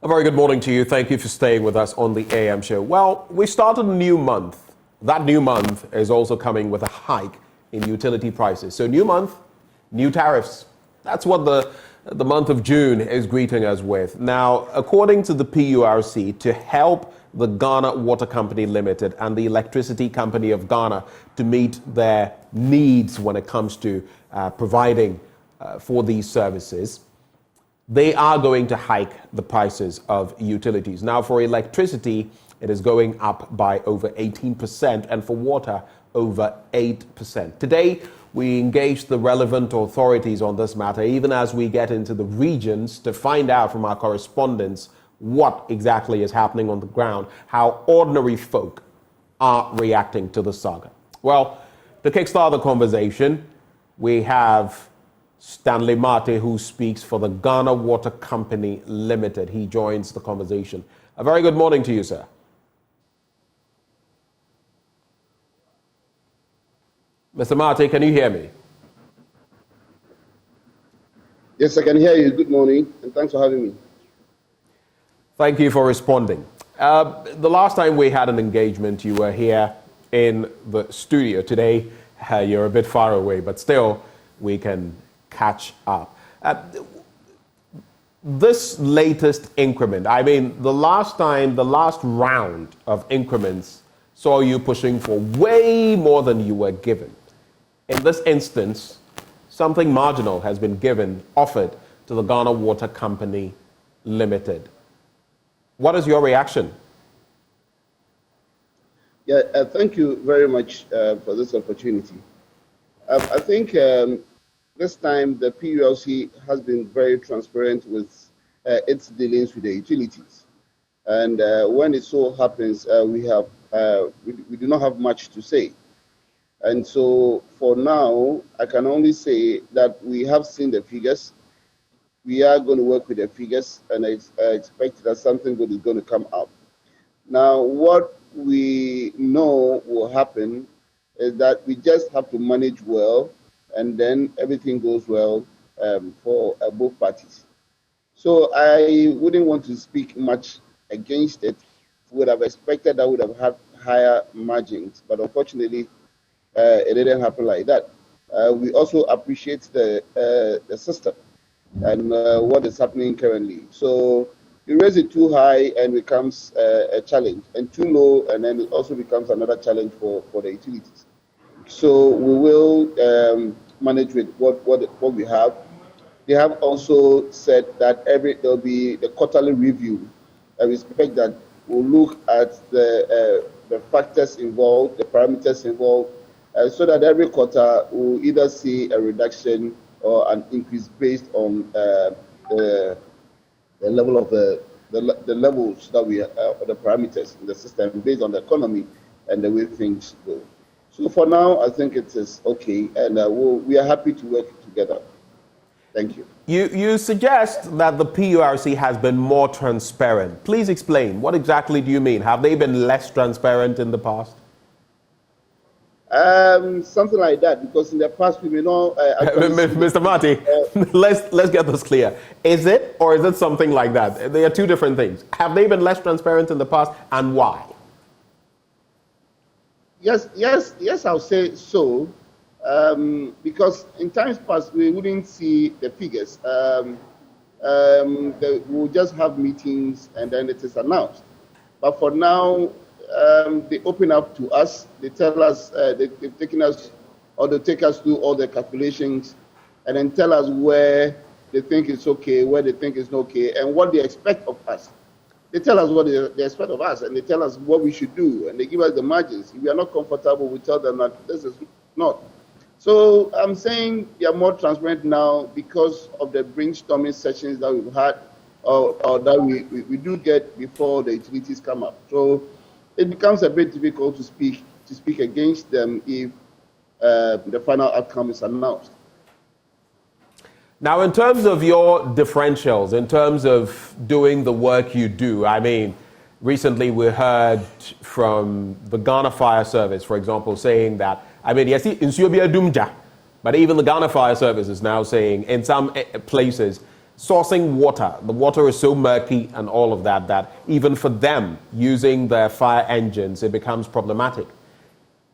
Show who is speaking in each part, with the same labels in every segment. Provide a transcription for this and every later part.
Speaker 1: A very good morning to you. Thank you for staying with us on the AM show. Well, we started a new month. That new month is also coming with a hike in utility prices. So new month, new tariffs. That's what the month of June is greeting us with. Now, according to the PURC, to help the Ghana Water Company Limited and the Electricity Company of Ghana to meet their needs when it comes to providing for these services, they are going to hike the prices of utilities. Now, for electricity, it is going up by over 18%, and for water, over 8%. Today, we engage the relevant authorities on this matter, even as we get into the regions to find out from our correspondents what exactly is happening on the ground, how ordinary folk are reacting to the saga. Well, to kickstart the conversation, we have Stanley Mate, who speaks for the Ghana Water Company Limited. He joins the conversation. A very good morning to you, sir. Mr. Mate, can you hear me?
Speaker 2: Yes, I can hear you. Good morning, and thanks for having me.
Speaker 1: Thank you for responding. The last time we had an engagement, you were here in the studio. Today, you're a bit far away, but still, we can catch up. This latest increment, I mean, the last round of increments saw you pushing for way more than you were given. In this instance, something marginal has been offered to the Ghana Water Company Limited. What is your reaction?
Speaker 2: Yeah, thank you very much for this opportunity. I think this time the PULC has been very transparent with its dealings with the utilities. And when it so happens, we do not have much to say. And so for now, I can only say that we have seen the figures. We are going to work with the figures, and I expect that something good is going to come out. Now, what we know will happen is that we just have to manage well, and then everything goes well for both parties. So I wouldn't want to speak much against it. Would have expected that would have had higher margins, but unfortunately, it didn't happen like that. We also appreciate the system and what is happening currently. So you raise it too high and becomes a challenge, and too low, and then it also becomes another challenge for the utilities. So we will manage with what we have. They have also said that there'll be the quarterly review. I expect that we'll look at the factors involved, the parameters involved, so that every quarter we'll either see a reduction or an increase based on the level of the levels that we the parameters in the system based on the economy and the way things go. So for now, I think it is okay, and we are happy to work together. Thank you.
Speaker 1: You suggest that the PURC has been more transparent. Please explain. What exactly do you mean? Have they been less transparent in the past?
Speaker 2: Something like that, because in the past we may not.
Speaker 1: Mr. Mate, let's get this clear. Is it, or is it something like that? They are two different things. Have they been less transparent in the past, and why?
Speaker 2: Yes, I'll say so. Because in times past we wouldn't see the figures. We'll just have meetings and then it is announced. But for now, they open up to us. They tell us they've taken us, or they take us through all the calculations, and then tell us where they think it's okay, where they think it's not okay, and what they expect of us. They tell us what they expect of us, and they tell us what we should do, and they give us the margins. If we are not comfortable, we tell them that this is not. So I'm saying we are more transparent now because of the brainstorming sessions that we've had, or that we do get before the utilities come up. So it becomes a bit difficult to speak against them if the final outcome is announced.
Speaker 1: Now, in terms of your differentials, in terms of doing the work you do, I mean, recently we heard from the Ghana Fire Service, for example, saying that, I mean, yes, in Ethiopia, but even the Ghana Fire Service is now saying in some places sourcing water. The water is so murky and all of that, that even for them using their fire engines, it becomes problematic.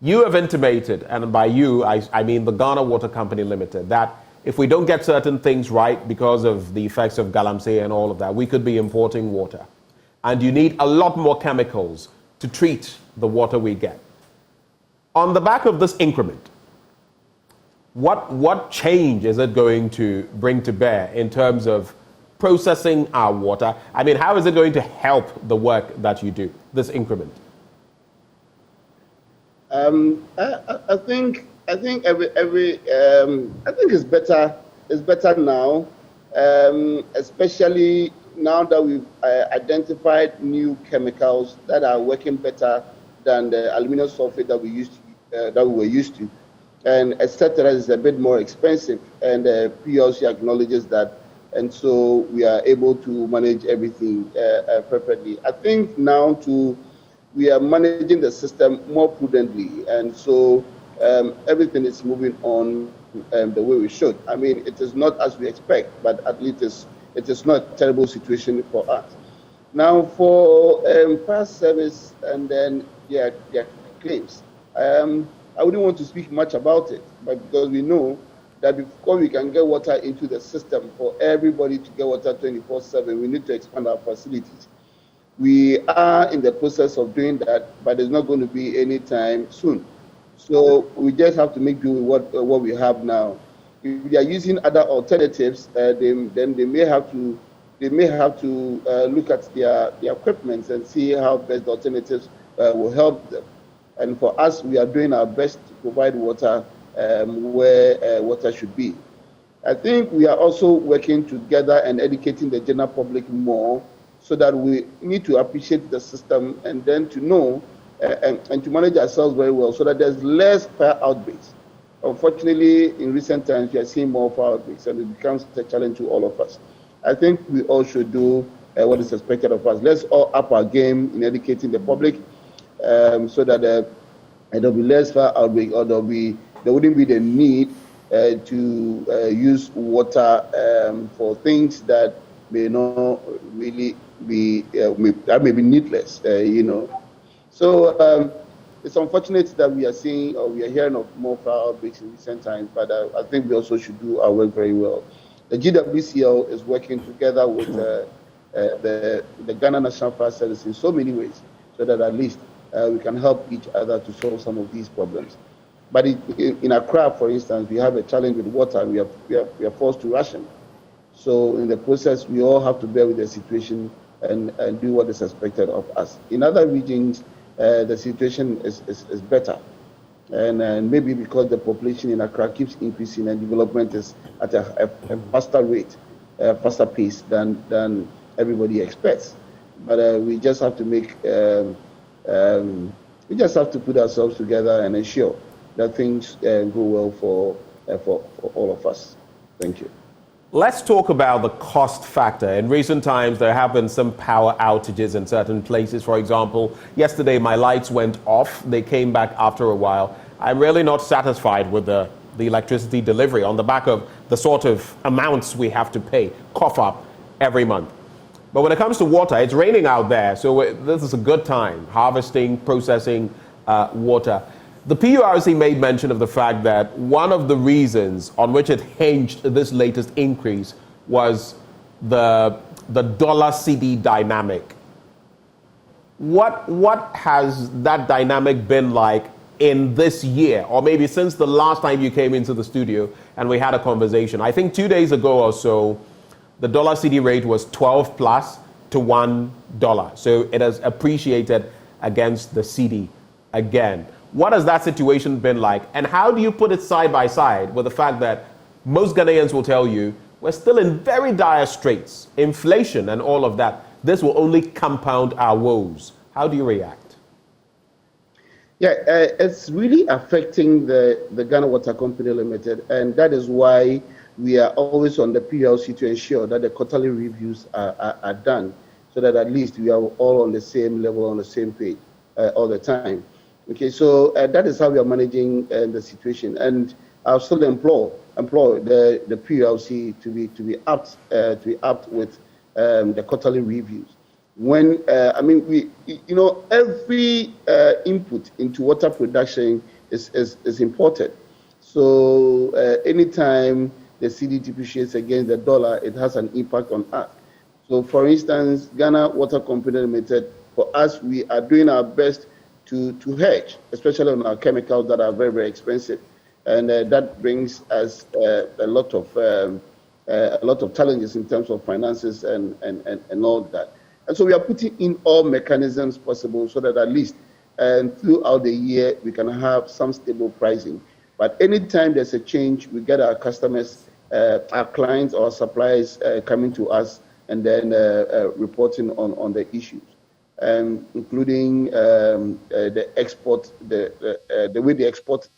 Speaker 1: You have intimated, and by you, I mean the Ghana Water Company Limited, that if we don't get certain things right because of the effects of galamsey and all of that, we could be importing water. And you need a lot more chemicals to treat the water we get. On the back of this increment, what change is it going to bring to bear in terms of processing our water? I mean, how is it going to help the work that you do, this increment?
Speaker 2: I think it's better. It's better now, especially now that we've identified new chemicals that are working better than the aluminum sulfate that we were used to, and etc. is a bit more expensive, and PLC acknowledges that, and so we are able to manage everything perfectly. I think now we are managing the system more prudently, and so everything is moving on the way we should. I mean, it is not as we expect, but at least it is not a terrible situation for us. Now, for past service and then their claims, I wouldn't want to speak much about it, but because we know that before we can get water into the system for everybody to get water 24/7, we need to expand our facilities. We are in the process of doing that, but it's not going to be any time soon. So we just have to make do with what we have now. If we are using other alternatives, then they may have to look at their equipment and see how best the alternatives will help them. And for us, we are doing our best to provide water where water should be. I think we are also working together and educating the general public more, so that we need to appreciate the system and then to know and to manage ourselves very well, so that there's less fire outbreaks. Unfortunately, in recent times, we are seeing more fire outbreaks, and it becomes a challenge to all of us. I think we all should do what is expected of us. Let's all up our game in educating the public, so that there'll be less fire outbreak, or there wouldn't be the need to use water for things that may not really be that may be needless, So it's unfortunate that we are seeing, or we are hearing of more fire outbreaks in recent times, but I think we also should do our work very well. The GWCL is working together with the Ghana National Fire Service in so many ways, so that at least we can help each other to solve some of these problems. But in Accra, for instance, we have a challenge with water. We are forced to ration. So in the process, we all have to bear with the situation and do what is expected of us. In other regions, the situation is better. And maybe because the population in Accra keeps increasing and development is at a faster rate, faster pace than everybody expects. But we just have to we just have to put ourselves together and ensure that things go well for all of us. Thank you.
Speaker 1: Let's talk about the cost factor. In recent times, there have been some power outages in certain places. For example, yesterday my lights went off. They came back after a while. I'm really not satisfied with the electricity delivery on the back of the sort of amounts we have to pay, cough up, every month. But when it comes to water, it's raining out there, so this is a good time, harvesting, processing water. The PURC made mention of the fact that one of the reasons on which it hinged this latest increase was the dollar CD dynamic. What has that dynamic been like in this year, or maybe since the last time you came into the studio and we had a conversation? I think 2 days ago or so, the dollar CD rate was 12 plus to $1. So it has appreciated against the CD again. What has that situation been like? And how do you put it side by side with the fact that most Ghanaians will tell you we're still in very dire straits, inflation and all of that? This will only compound our woes. How do you react?
Speaker 2: Yeah, it's really affecting the Ghana Water Company Limited, and that is why we are always on the PLC to ensure that the quarterly reviews are done, so that at least we are all on the same level, on the same page all the time. Okay, so that is how we are managing the situation, and I'll still implore employ the PLC to be apt with the quarterly reviews. When every input into water production is important. So anytime the CD depreciates against the dollar, it has an impact on us. So, for instance, Ghana Water Company Limited, for us, we are doing our best to hedge, especially on our chemicals that are very, very expensive, and that brings us a lot of challenges in terms of finances and all that. And so we are putting in all mechanisms possible so that at least throughout the year we can have some stable pricing. But anytime there's a change, we get our customers, our clients, or suppliers coming to us and then reporting on the issues, including the export, the way they export,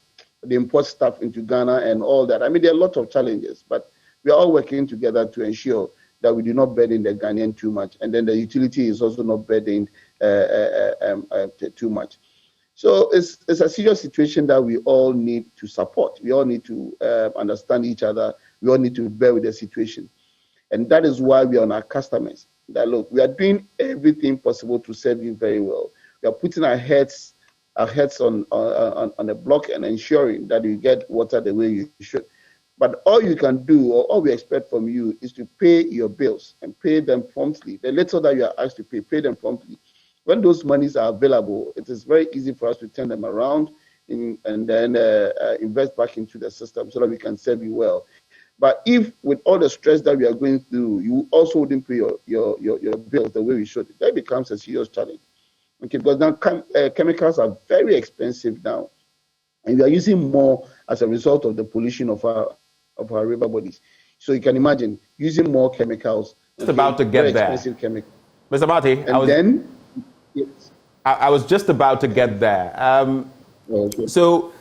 Speaker 2: the import stuff into Ghana and all that. I mean, there are a lot of challenges, but we are all working together to ensure that we do not burden the Ghanaian too much, and then the utility is also not burdened too much. So it's a serious situation that we all need to support. We all need to understand each other. We all need to bear with the situation. And that is why we are on our customers. That look, we are doing everything possible to serve you very well. We are putting our heads on a block and ensuring that you get water the way you should. But all you can do, or all we expect from you, is to pay your bills and pay them promptly. The little that you are asked to pay them promptly. When those monies are available, it is very easy for us to turn them around and then invest back into the system so that we can serve you well. But if with all the stress that we are going through, you also wouldn't pay your bills the way we should, that becomes a serious challenge. Okay, because now chemicals are very expensive now, and we are using more as a result of the pollution of our river bodies. So you can imagine using more chemicals.
Speaker 1: Just about to get there,
Speaker 2: expensive chemicals.
Speaker 1: Mr. Marty. I was just about to get there.
Speaker 2: Okay.
Speaker 1: So,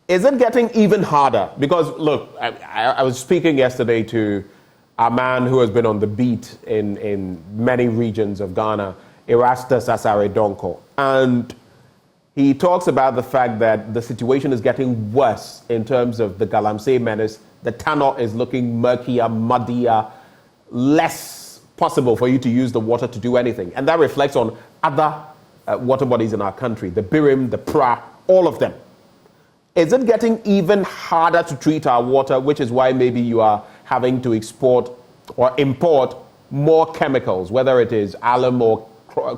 Speaker 1: is it getting even harder? Because look, I was speaking yesterday to a man who has been on the beat in many regions of Ghana, Erastus Asare Donko, and he talks about the fact that the situation is getting worse in terms of the Galamsey menace. The Tano is looking murkier, muddier, less possible for you to use the water to do anything. And that reflects on other water bodies in our country, the Birim, the Pra, all of them. Is it getting even harder to treat our water, which is why maybe you are having to export or import more chemicals, whether it is alum or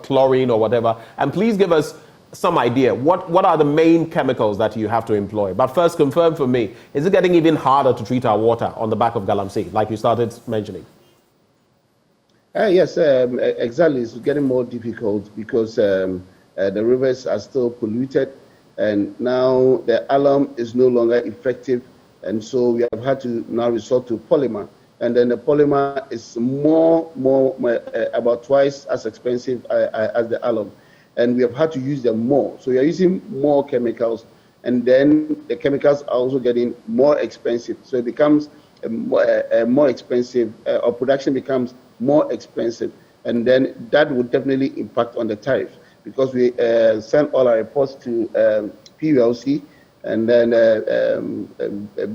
Speaker 1: chlorine or whatever? And please give us some idea. What are the main chemicals that you have to employ? But first, confirm for me, is it getting even harder to treat our water on the back of Galamsey, like you started mentioning?
Speaker 2: Yes, exactly. It's getting more difficult because the rivers are still polluted, and now the alum is no longer effective, and so we have had to now resort to polymer, and then the polymer is about twice as expensive as the alum, and we have had to use them more. So we are using more chemicals, and then the chemicals are also getting more expensive. So it becomes more expensive, or production becomes more expensive, and then that would definitely impact on the tariffs, because we send all our reports to PULC, and then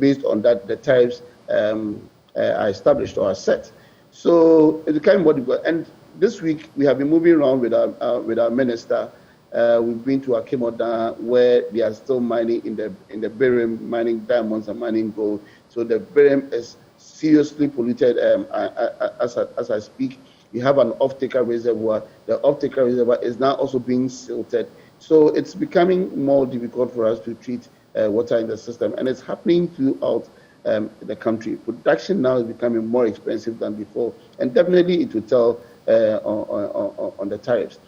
Speaker 2: based on that, the tariffs are established or are set. So it's kind of what we've got. And this week we have been moving around with our minister. We've been to Akemoda, where they are still mining in the Birim, mining diamonds and mining gold. So the Birim is seriously polluted as I speak. We have an off-taker reservoir. The off-taker reservoir is now also being silted. So it's becoming more difficult for us to treat water in the system, and it's happening throughout the country. Production now is becoming more expensive than before, and definitely it will tell on the tariffs.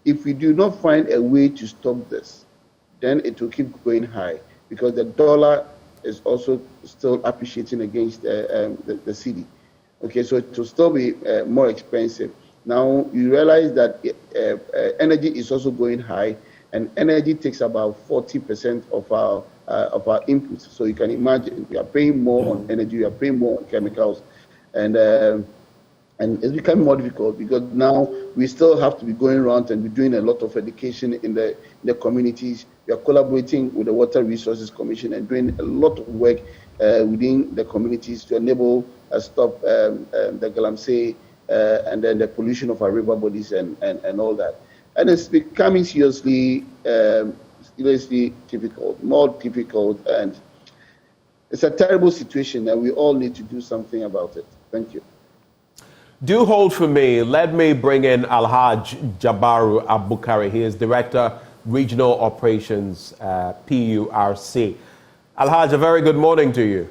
Speaker 2: If we do not find a way to stop this, then it will keep going high, because the dollar is also still appreciating against the cedi. Okay, so it will still be more expensive. Now you realize that energy is also going high, and energy takes about 40% of our inputs. So you can imagine we are paying more on energy, we are paying more on chemicals, and it's becoming more difficult, because now we still have to be going around and be doing a lot of education in the communities. We are collaborating with the Water Resources Commission and doing a lot of work within the communities to enable stop the galamsey and then the pollution of our river bodies and all that. And it's becoming seriously difficult, more difficult, and it's a terrible situation, and we all need to do something about it. Thank you.
Speaker 1: Do hold for me. Let me bring in Alhaj Jabaru Abukari. He is Director, Regional Operations, PURC. Alhaj, a very good morning to you.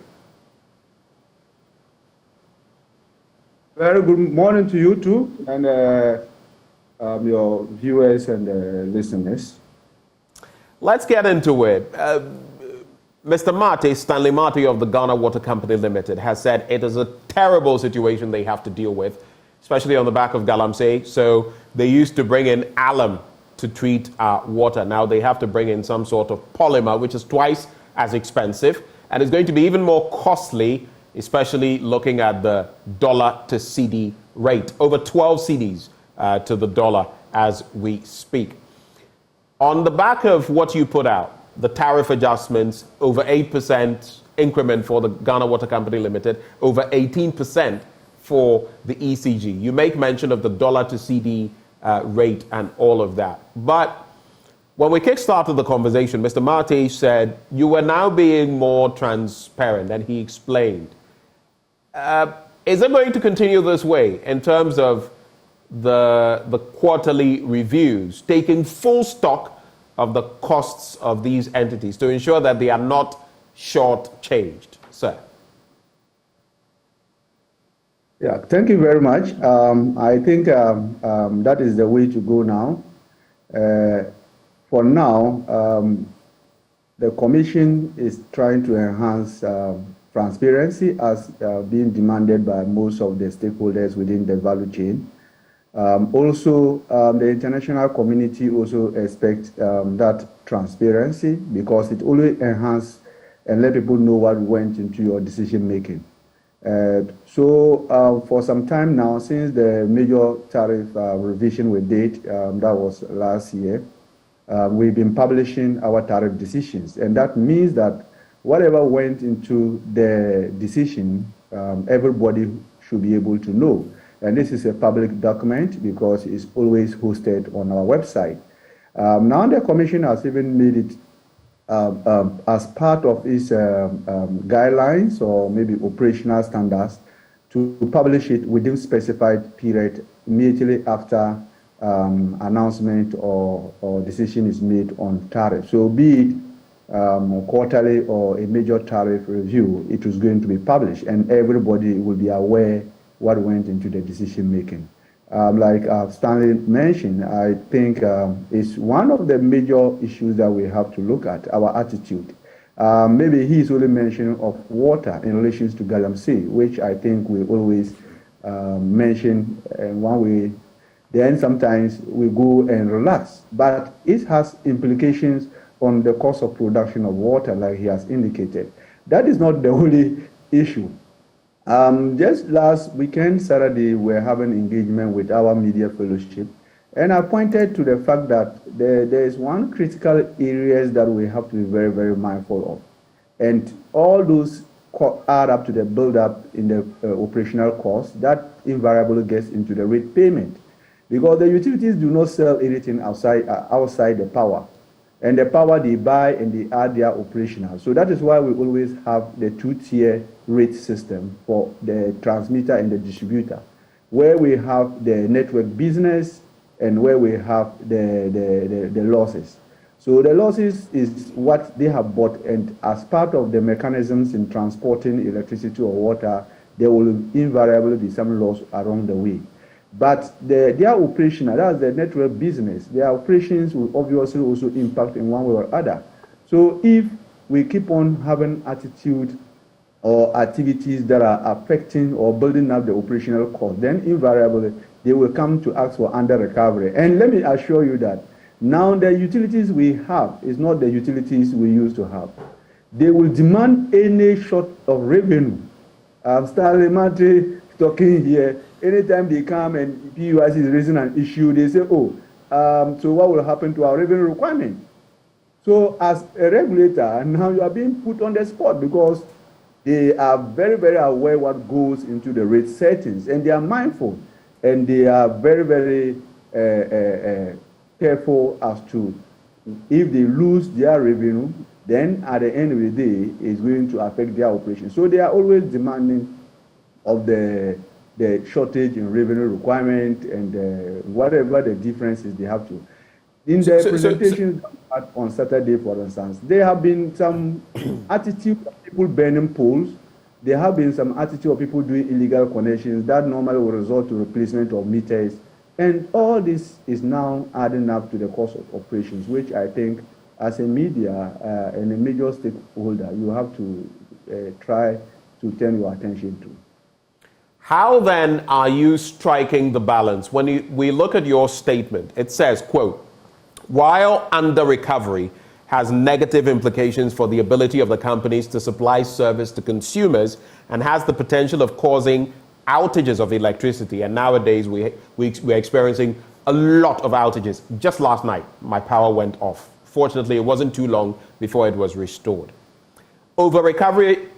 Speaker 3: Very good morning to you too, and your viewers and listeners.
Speaker 1: Let's get into it. Mr. Marty, Stanley Marty of the Ghana Water Company Limited, has said it is a terrible situation they have to deal with, especially on the back of galamsey. So they used to bring in alum to treat water. Now they have to bring in some sort of polymer, which is twice as expensive, and it's going to be even more costly, especially looking at the dollar to CD rate, over 12 cedis to the dollar as we speak. On the back of what you put out, the tariff adjustments, over 8% increment for the Ghana Water Company Limited, over 18% for the ECG. You make mention of the dollar to CD rate and all of that. But when we kickstarted the conversation, Mr. Marty said you were now being more transparent, and he explained. Is it going to continue this way in terms of the quarterly reviews, taking full stock of the costs of these entities to ensure that they are not short-changed, sir?
Speaker 3: Yeah, thank you very much. I think that is the way to go now. For now, the Commission is trying to enhance transparency as being demanded by most of the stakeholders within the value chain. Also, the international community also expects that transparency, because it always enhances and let people know what went into your decision making. So for some time now, since the major tariff revision we did, that was last year, we've been publishing our tariff decisions, and that means that whatever went into the decision, everybody should be able to know. And this is a public document because it's always hosted on our website. Now the Commission has even made it as part of its guidelines or maybe operational standards to publish it within specified period immediately after announcement or decision is made on tariff. So be it quarterly or a major tariff review, it is going to be published, and everybody will be aware what went into the decision making. Like Stanley mentioned, I think it's one of the major issues that we have to look at, our attitude. Maybe he's only mentioning of water in relation to galamsey, which I think we always mention one way. Then sometimes we go and relax. But it has implications on the cost of production of water, like he has indicated. That is not the only issue. Just last weekend, Saturday, we're having engagement with our media fellowship, and I pointed to the fact that there is one critical areas that we have to be very, very mindful of. And all those add up to the build-up in the operational cost that invariably gets into the rate payment. Because the utilities do not sell anything outside the power. And the power they buy and they add their operational. So that is why we always have the two-tier rate system for the transmitter and the distributor, where we have the network business and where we have the losses. So the losses is what they have bought, and as part of the mechanisms in transporting electricity or water, there will invariably be some loss along the way. But their operational, that's the network business, their operations will obviously also impact in one way or other. So if we keep on having attitude or activities that are affecting or building up the operational cost, then invariably they will come to ask for under recovery. And let me assure you that now the utilities we have is not the utilities we used to have. They will demand any short of revenue. Stanley Marty talking here. Anytime they come and PUIC is raising an issue, they say, so what will happen to our revenue requirement? So as a regulator, now you are being put on the spot, because They are very, very aware what goes into the rate settings, and they are mindful, and they are very, very careful as to if they lose their revenue, then at the end of the day, it's going to affect their operation. So they are always demanding of the shortage in revenue requirement and whatever the differences they have to. In the presentations on Saturday, for instance, there have been some attitude of people burning poles. There have been some attitude of people doing illegal connections that normally will result to replacement of meters. And all this is now adding up to the cost of operations, which I think as a media and a major stakeholder, you have to try to turn your attention to.
Speaker 1: How then are you striking the balance? When we look at your statement, it says, quote, while under recovery has negative implications for the ability of the companies to supply service to consumers and has the potential of causing outages of electricity. And nowadays we're experiencing a lot of outages. Just last night, my power went off. Fortunately, it wasn't too long before it was restored. Over recovery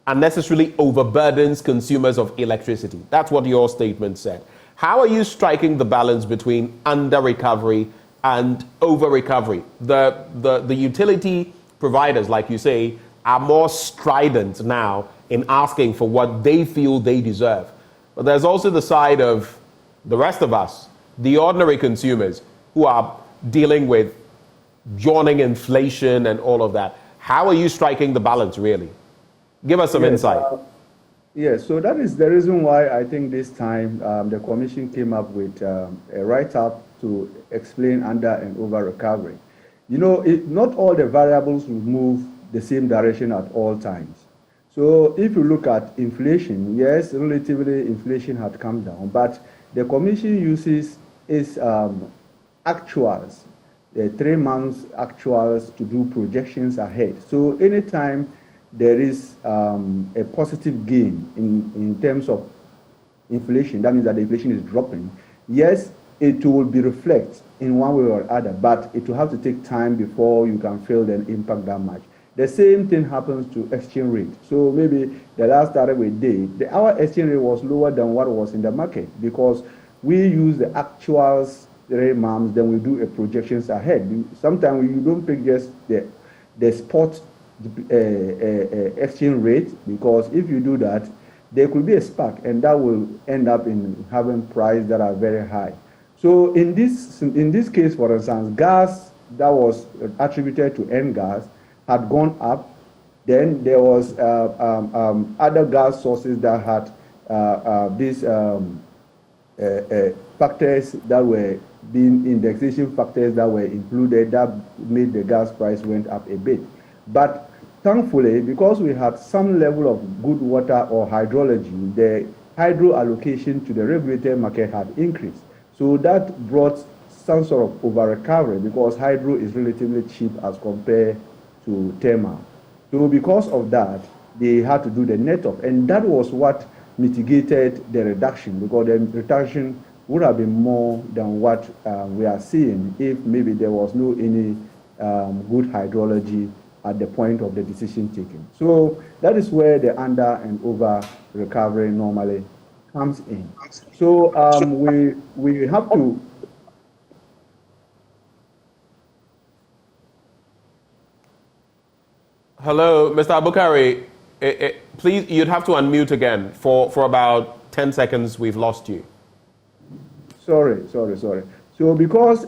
Speaker 1: unnecessarily overburdens consumers of electricity. That's what your statement said. How are you striking the balance between under recovery and over recovery? The utility providers, like you say, are more strident now in asking for what they feel they deserve. But there's also the side of the rest of us, the ordinary consumers, who are dealing with yawning inflation and all of that. How are you striking the balance, really? Give us some insight.
Speaker 3: Yes, so that is the reason why I think this time the Commission came up with a write-up to explain under and over recovery. You know, not all the variables will move the same direction at all times. So if you look at inflation, yes, relatively inflation had come down, but the Commission uses its actuals, 3 months actuals to do projections ahead. So anytime there is a positive gain in terms of inflation, that means that the inflation is dropping, yes, it will be reflected in one way or other, but it will have to take time before you can feel the impact that much. The same thing happens to exchange rate. So maybe the last tariff we did, our exchange rate was lower than what was in the market because we use the actuals 3 months, then we do a projections ahead. Sometimes you don't pick just the spot exchange rate, because if you do that, there could be a spark, and that will end up in having prices that are very high. So in this case, for instance, gas that was attributed to N gas had gone up. Then there was other gas sources that had these factors that were being indexation factors that were included that made the gas price went up a bit. But thankfully, because we had some level of good water or hydrology, the hydro allocation to the regulated market had increased. So that brought some sort of over-recovery because hydro is relatively cheap as compared to thermal. So because of that, they had to do the net off. And that was what mitigated the reduction, because the reduction would have been more than what we are seeing if maybe there was no any good hydrology at the point of the decision taking. So that is where the under and over recovery normally comes in. So we have to.
Speaker 1: Hello, Mr. Abukari. Please, you'd have to unmute again. For about 10 seconds, we've lost you.
Speaker 3: Sorry. So because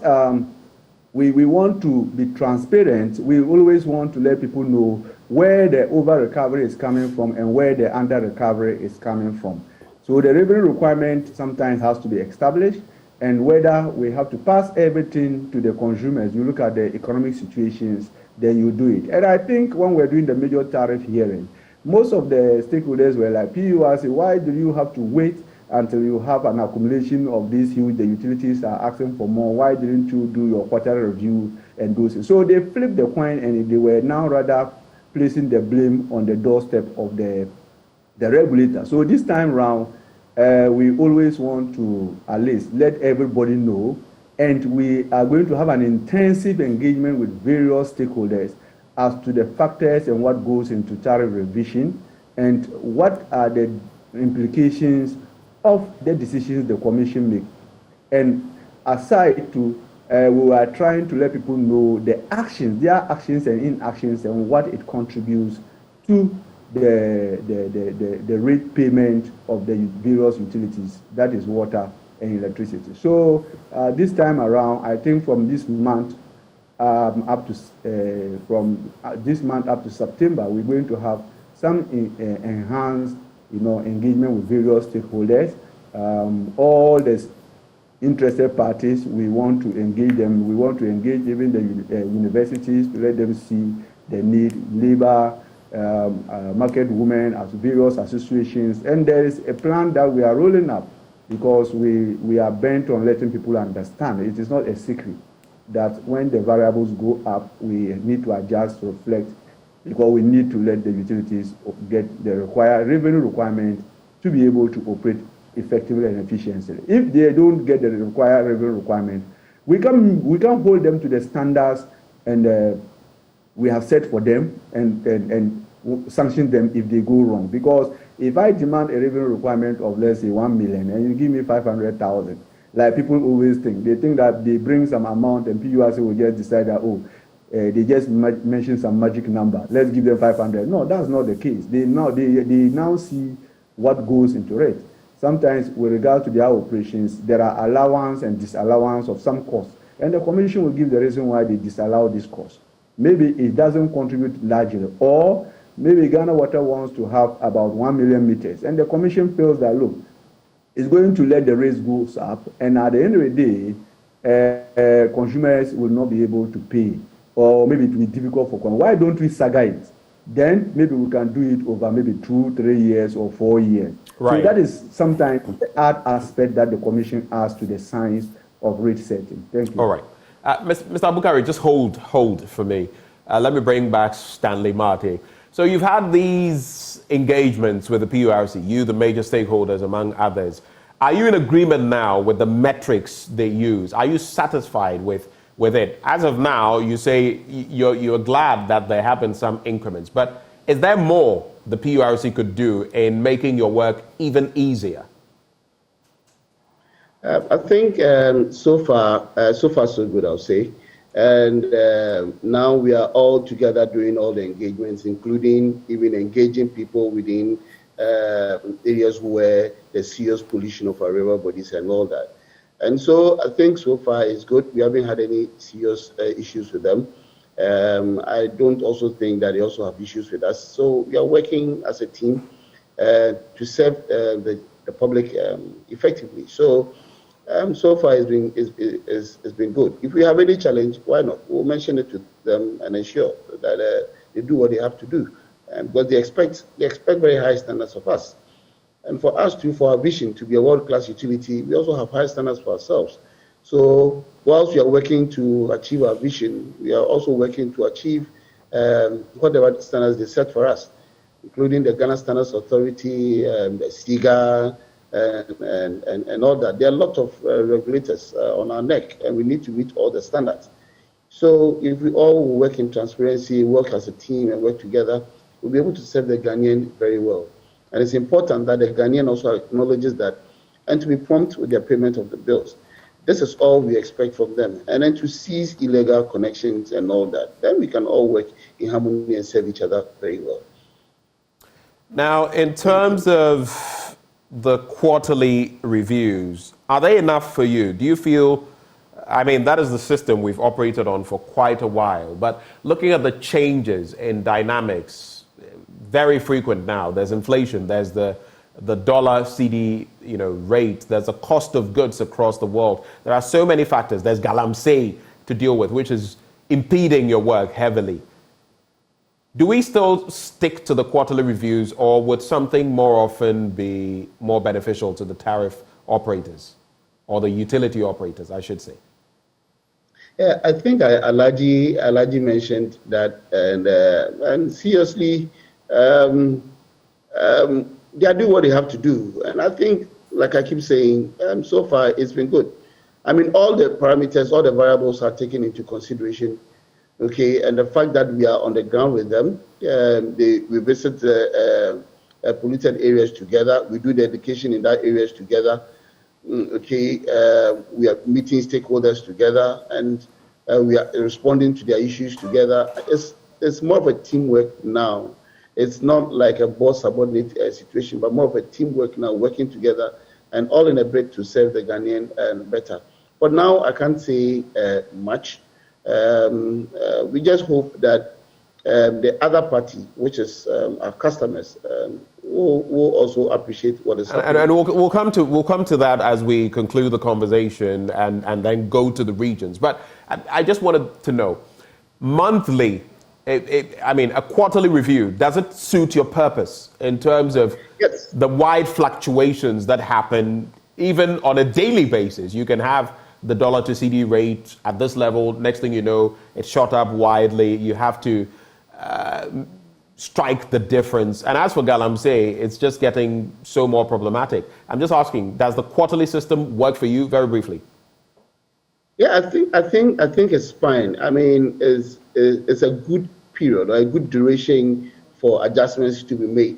Speaker 3: we want to be transparent, we always want to let people know where the over recovery is coming from and where the under recovery is coming from. So the revenue requirement sometimes has to be established, and whether we have to pass everything to the consumers, you look at the economic situations, then you do it. And I think when we're doing the major tariff hearing, most of the stakeholders were like, PURC, why do you have to wait until you have an accumulation of these huge, the utilities are asking for more? Why didn't you do your quarterly review and do so? So they flipped the coin, and they were now rather placing the blame on the doorstep of the regulator. So this time round, we always want to at least let everybody know, and we are going to have an intensive engagement with various stakeholders as to the factors and what goes into tariff revision, and what are the implications of the decisions the commission make. And aside to, we are trying to let people know the actions, their actions and inactions, and what it contributes to the rate payment of the various utilities, that is water and electricity. So this time around, I think from this month up to September, we're going to have some enhanced, engagement with various stakeholders. All the interested parties, we want to engage them. We want to engage even the universities to let them see the need, labor, market women, as various associations, and there is a plan that we are rolling up because we are bent on letting people understand. It is not a secret that when the variables go up, we need to adjust to reflect, because we need to let the utilities get the required revenue requirement to be able to operate effectively and efficiently. If they don't get the required revenue requirement, we can hold them to the standards and we have set for them and sanction them if they go wrong. Because if I demand a revenue requirement of, let's say, 1 million and you give me 500,000, like people always think, they think that they bring some amount and PURC will just decide that, they just mention some magic number, let's give them 500. No, that's not the case. They now see what goes into it. Sometimes with regard to their operations, there are allowance and disallowance of some costs, and the commission will give the reason why they disallow this cost. Maybe it doesn't contribute largely, or maybe Ghana Water wants to have about 1 million meters, and the commission feels that, look, it's going to let the rates go up, and at the end of the day, consumers will not be able to pay, or maybe it will be difficult for consumers. Why don't we stagger it? Then maybe we can do it over maybe 2, 3 years or 4 years.
Speaker 1: Right.
Speaker 3: So that is sometimes the art aspect that the commission adds to the science of rate setting. Thank you.
Speaker 1: All right. Mr. Abukari, just hold for me. Let me bring back Stanley Marte. So you've had these engagements with the PURC, you, the major stakeholders, among others. Are you in agreement now with the metrics they use? Are you satisfied with it? As of now, you say you're glad that there have been some increments, but is there more the PURC could do in making your work even easier?
Speaker 2: I think so far so good, I'll say. And now we are all together doing all the engagements, including even engaging people within areas where there's serious pollution of our river bodies and all that. And so I think so far it's good. We haven't had any serious issues with them. I don't also think that they also have issues with us. So we are working as a team to serve the public effectively. So so far it's been good. If we have any challenge, why not? We'll mention it to them and ensure that they do what they have to do, because they expect very high standards of us. And for us too, for our vision to be a world-class utility, we also have high standards for ourselves. So whilst we are working to achieve our vision, we are also working to achieve whatever standards they set for us, including the Ghana Standards Authority, the SIGA, and all that. There are a lot of regulators on our neck, and we need to meet all the standards. So if we all work in transparency, work as a team, and work together, we'll be able to serve the Ghanaian very well. And it's important that the Ghanaian also acknowledges that, and to be prompt with their payment of the bills. This is all we expect from them. And then to cease illegal connections and all that. Then we can all work in harmony and serve each other very well.
Speaker 1: Now, in terms of the quarterly reviews, are they enough for you? Do you feel, I mean, that is the system we've operated on for quite a while, but looking at the changes in dynamics, very frequent now. There's inflation, there's the dollar CD rate, there's a cost of goods across the world. There are so many factors. There's galamsey to deal with, which is impeding your work heavily. Do we still stick to the quarterly reviews, or would something more often be more beneficial to the tariff operators, or the utility operators, I should say?
Speaker 2: Yeah, I think Alaji mentioned that, and seriously, they are doing what they have to do. And I think, like I keep saying, so far it's been good. I mean, all the parameters, all the variables are taken into consideration. Okay, and the fact that we are on the ground with them, we visit polluted areas together. We do the education in that areas together. Okay, we are meeting stakeholders together, and we are responding to their issues together. It's more of a teamwork now. It's not like a boss subordinate situation, but more of a teamwork now, working together, and all in a bid to serve the Ghanaian better. But now I can't say much. We just hope that the other party, which is our customers, will also appreciate what is happening.
Speaker 1: And we'll come to that as we conclude the conversation and then go to the regions. But I just wanted to know, monthly, a quarterly review, does it suit your purpose in terms of
Speaker 2: Yes.
Speaker 1: the wide fluctuations that happen even on a daily basis? You can have the dollar to CD rate at this level. Next thing you know, it shot up widely. You have to strike the difference. And as for Galamsey, it's just getting so more problematic. I'm just asking, does the quarterly system work for you? Very briefly.
Speaker 2: Yeah, I think it's fine. I mean, it's a good period, or a good duration for adjustments to be made.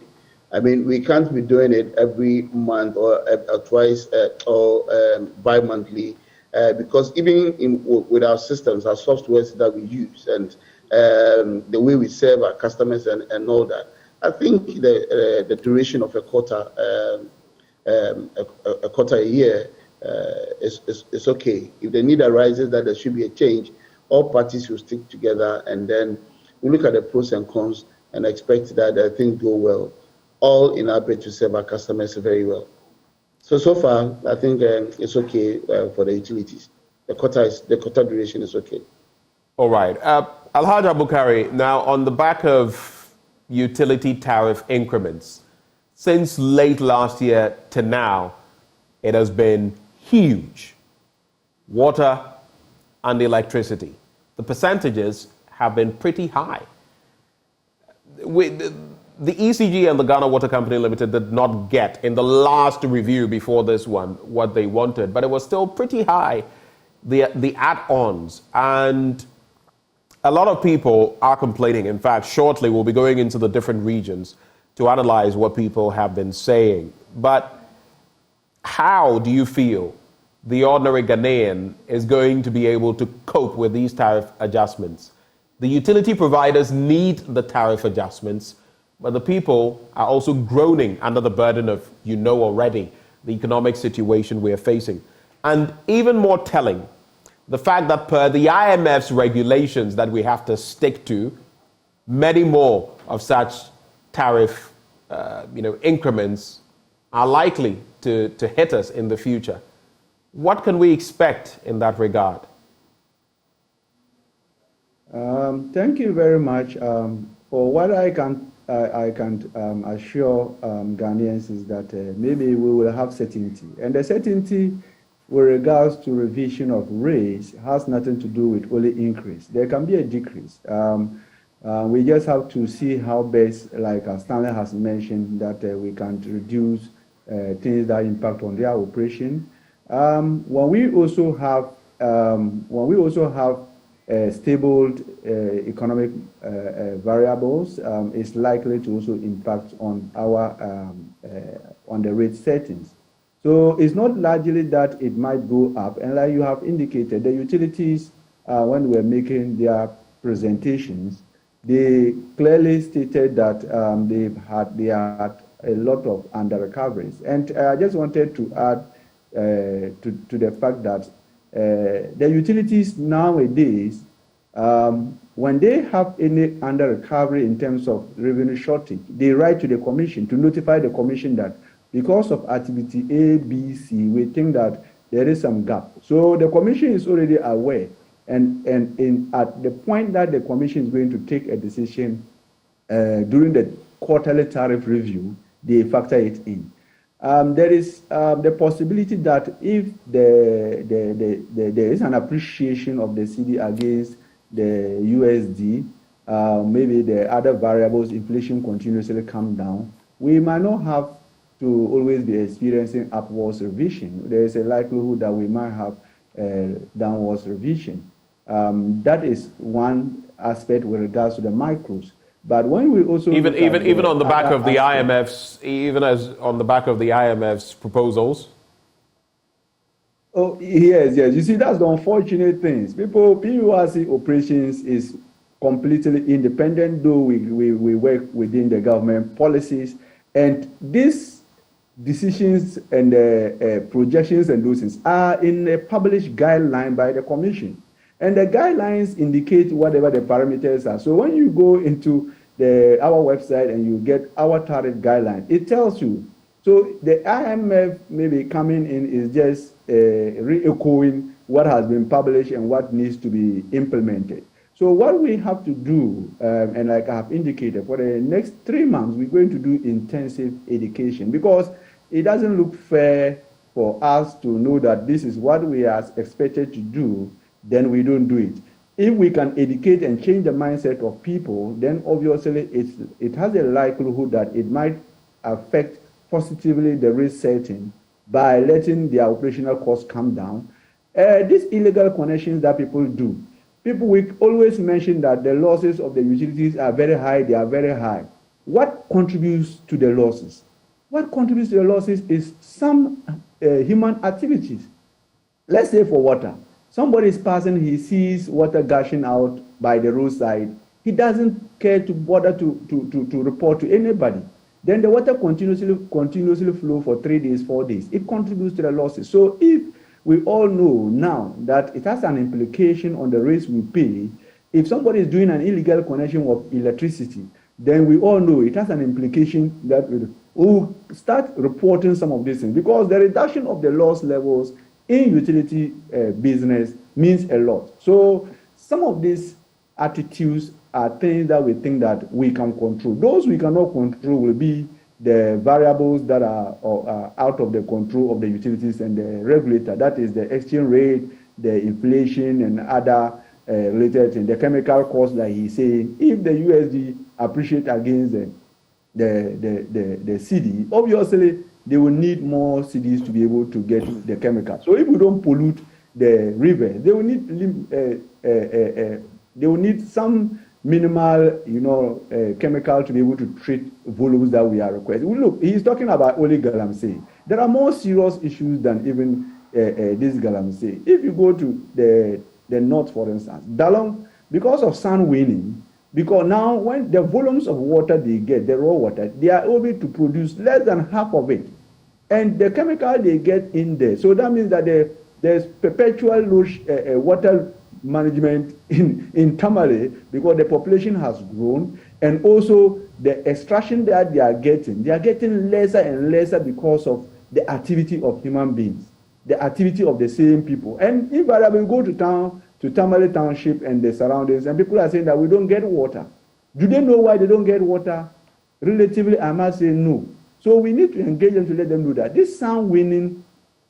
Speaker 2: I mean, we can't be doing it every month or twice or bi-monthly because even with our systems, our softwares that we use, and the way we serve our customers and all that, I think the duration of a quarter a year is okay. If the need arises that there should be a change, all parties will stick together, and then we look at the pros and cons and expect that things go well, all in our bid to serve our customers very well. So far, I think it's okay for the utilities. The quarter duration is okay.
Speaker 1: All right. Alhaji Abukari, now on the back of utility tariff increments, since late last year to now, it has been huge. Water and electricity. The percentages have been pretty high. The ECG and the Ghana Water Company Limited did not get, in the last review before this one, what they wanted, but it was still pretty high, the add-ons. And a lot of people are complaining. In fact, shortly we'll be going into the different regions to analyze what people have been saying. But how do you feel the ordinary Ghanaian is going to be able to cope with these tariff adjustments? The utility providers need the tariff adjustments, but the people are also groaning under the burden of, already, the economic situation we are facing. And even more telling, the fact that per the IMF's regulations that we have to stick to, many more of such tariff increments are likely to hit us in the future. What can we expect in that regard?
Speaker 3: Thank you very much. For what I can assure Ghanaians is that maybe we will have certainty. And the certainty with regards to revision of rates has nothing to do with only increase. There can be a decrease. We just have to see how best, like Stanley has mentioned, that we can reduce things that impact on their operation. When we also have stable economic variables, is likely to also impact on our on the rate settings. So it's not largely that it might go up, and like you have indicated, the utilities when we were making their presentations, they clearly stated that they had a lot of under recoveries, and I just wanted to add to the fact that the utilities nowadays, when they have any under recovery in terms of revenue shortage, they write to the commission to notify the commission that because of activity A, B, C, we think that there is some gap. So the commission is already aware, and at the point that the commission is going to take a decision during the quarterly tariff review, they factor it in. There is the possibility that if there is an appreciation of the CD against the USD, maybe the other variables, inflation continuously come down, we might not have to always be experiencing upwards revision. There is a likelihood that we might have downwards revision. That is one aspect with regards to the micros. But when we also
Speaker 1: even on the back of the IMF's, even as on the back of the IMF's proposals.
Speaker 3: Oh yes. You see, that's the unfortunate things. PURC operations is completely independent, though we work within the government policies, and these decisions and projections and those things are in a published guideline by the Commission. And the guidelines indicate whatever the parameters are. So when you go into our website and you get our tariff guideline, it tells you. So the IMF maybe coming in is just re-echoing what has been published and what needs to be implemented. So what we have to do, and like I have indicated, for the next 3 months, we're going to do intensive education, because it doesn't look fair for us to know that this is what we are expected to do, then we don't do it. If we can educate and change the mindset of people, then obviously it has a likelihood that it might affect positively the risk setting by letting their operational costs come down. These illegal connections that people do, people will always mention that the losses of the utilities are very high, they are very high. What contributes to the losses? What contributes to the losses is some human activities. Let's say for water. Somebody is passing, he sees water gushing out by the roadside. He doesn't care to bother to report to anybody. Then the water continuously flow for 3 days, 4 days. It contributes to the losses. So if we all know now that it has an implication on the rates we pay, if somebody is doing an illegal connection of electricity, then we all know it has an implication that we'll start reporting some of these things, because the reduction of the loss levels in utility business means a lot. So some of these attitudes are things that we think that we can control. Those we cannot control will be the variables that are out of the control of the utilities and the regulator. That is the exchange rate, the inflation, and other related things. The chemical costs, like he's saying, if the USD appreciate against the CD, obviously they will need more CDs to be able to get the chemicals. So if we don't pollute the river, they will need some minimal, chemical to be able to treat volumes that we are requesting. Look, he's talking about only galamsey. There are more serious issues than even this galamsey. If you go to the north, for instance, Dalong, because of sand winning, because now when the volumes of water they get, the raw water, they are able to produce less than half of it. And the chemical they get in there. So that means that there's perpetual water management in Tamale, because the population has grown, and also the extraction that they are getting lesser and lesser because of the activity of human beings, the activity of the same people. And invariably, we go to town, to Tamale Township and the surroundings, and people are saying that we don't get water. Do they know why they don't get water? Relatively, I must say no. So we need to engage them to let them know that this sound winning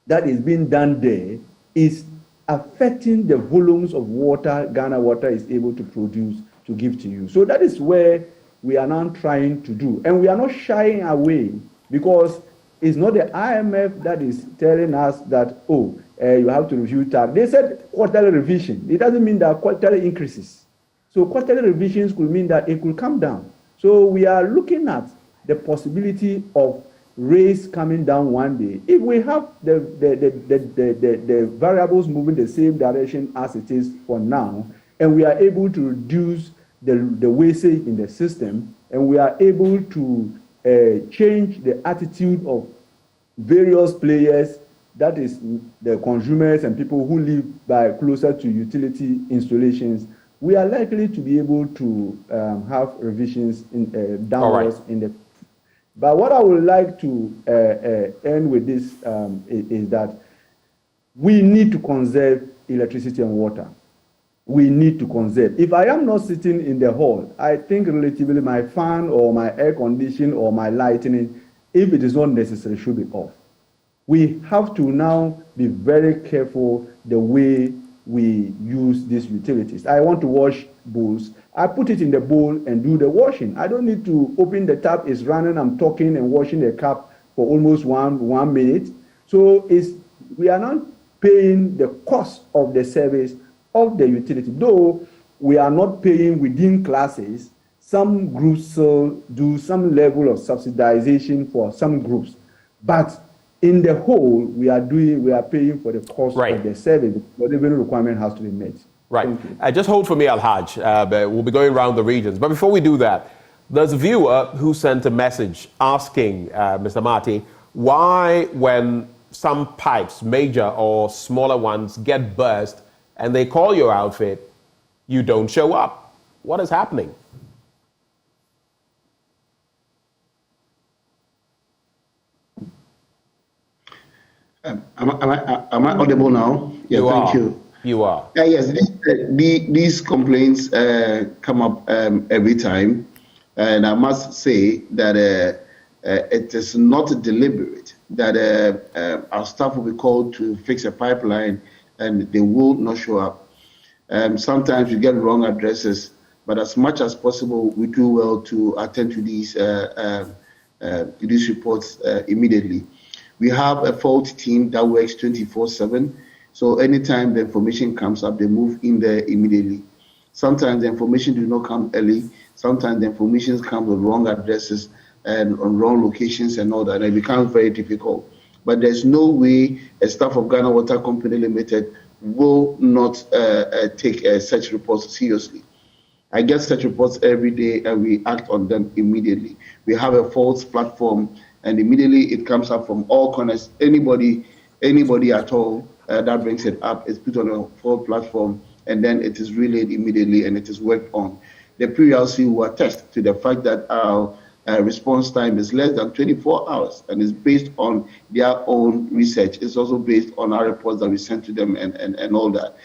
Speaker 3: that is being done there is affecting the volumes of water Ghana Water is able to produce to give to you. So that is where we are now trying to do. And we are not shying away, because it's not the IMF that is telling us that, you have to review tariff. They said quarterly revision. It doesn't mean that quarterly increases. So quarterly revisions could mean that it could come down. So we are looking at the possibility of rates coming down one day. If we have the variables moving the same direction as it is for now, and we are able to reduce the wastage in the system, and we are able to change the attitude of various players, that is the consumers and people who live by closer to utility installations, we are likely to be able to have revisions in downwards in the. But what I would like to end with this is that we need to conserve electricity and water. We need to conserve. If I am not sitting in the hall, I think relatively my fan or my air conditioning or my lighting, if it is not necessary, should be off. We have to now be very careful the way we use these utilities. I want to wash bowls. I put it in the bowl and do the washing. I don't need to open the tap, it's running, I'm talking and washing the cup for almost one minute. So we are not paying the cost of the service of the utility. Though we are not paying within classes, some groups do some level of subsidization for some groups, but in the whole, we are paying for the cost of the service. The revenue requirement has to be met.
Speaker 1: Right. Just hold for me, Al-Haj. We'll be going around the regions. But before we do that, there's a viewer who sent a message asking Mr. Marty why, when some pipes, major or smaller ones, get burst and they call your outfit, you don't show up. What is happening?
Speaker 2: Am I audible now? Yeah, thank you.
Speaker 1: You are.
Speaker 2: Yes, these complaints come up every time, and I must say that it is not deliberate that our staff will be called to fix a pipeline and they will not show up. Sometimes you get wrong addresses, but as much as possible, we do well to attend to these reports immediately. We have a fault team that works 24/7. So anytime the information comes up, they move in there immediately. Sometimes the information does not come early. Sometimes the information comes with wrong addresses and on wrong locations and all that. And it becomes very difficult. But there's no way a staff of Ghana Water Company Limited will not take such reports seriously. I get such reports every day and we act on them immediately. We have a faults platform and immediately it comes up from all corners. Anybody at all that brings it up is put on a fault platform and then it is relayed immediately and it is worked on. The PLC will attest to the fact that our response time is less than 24 hours and is based on their own research. It's also based on our reports that we send to them and all that.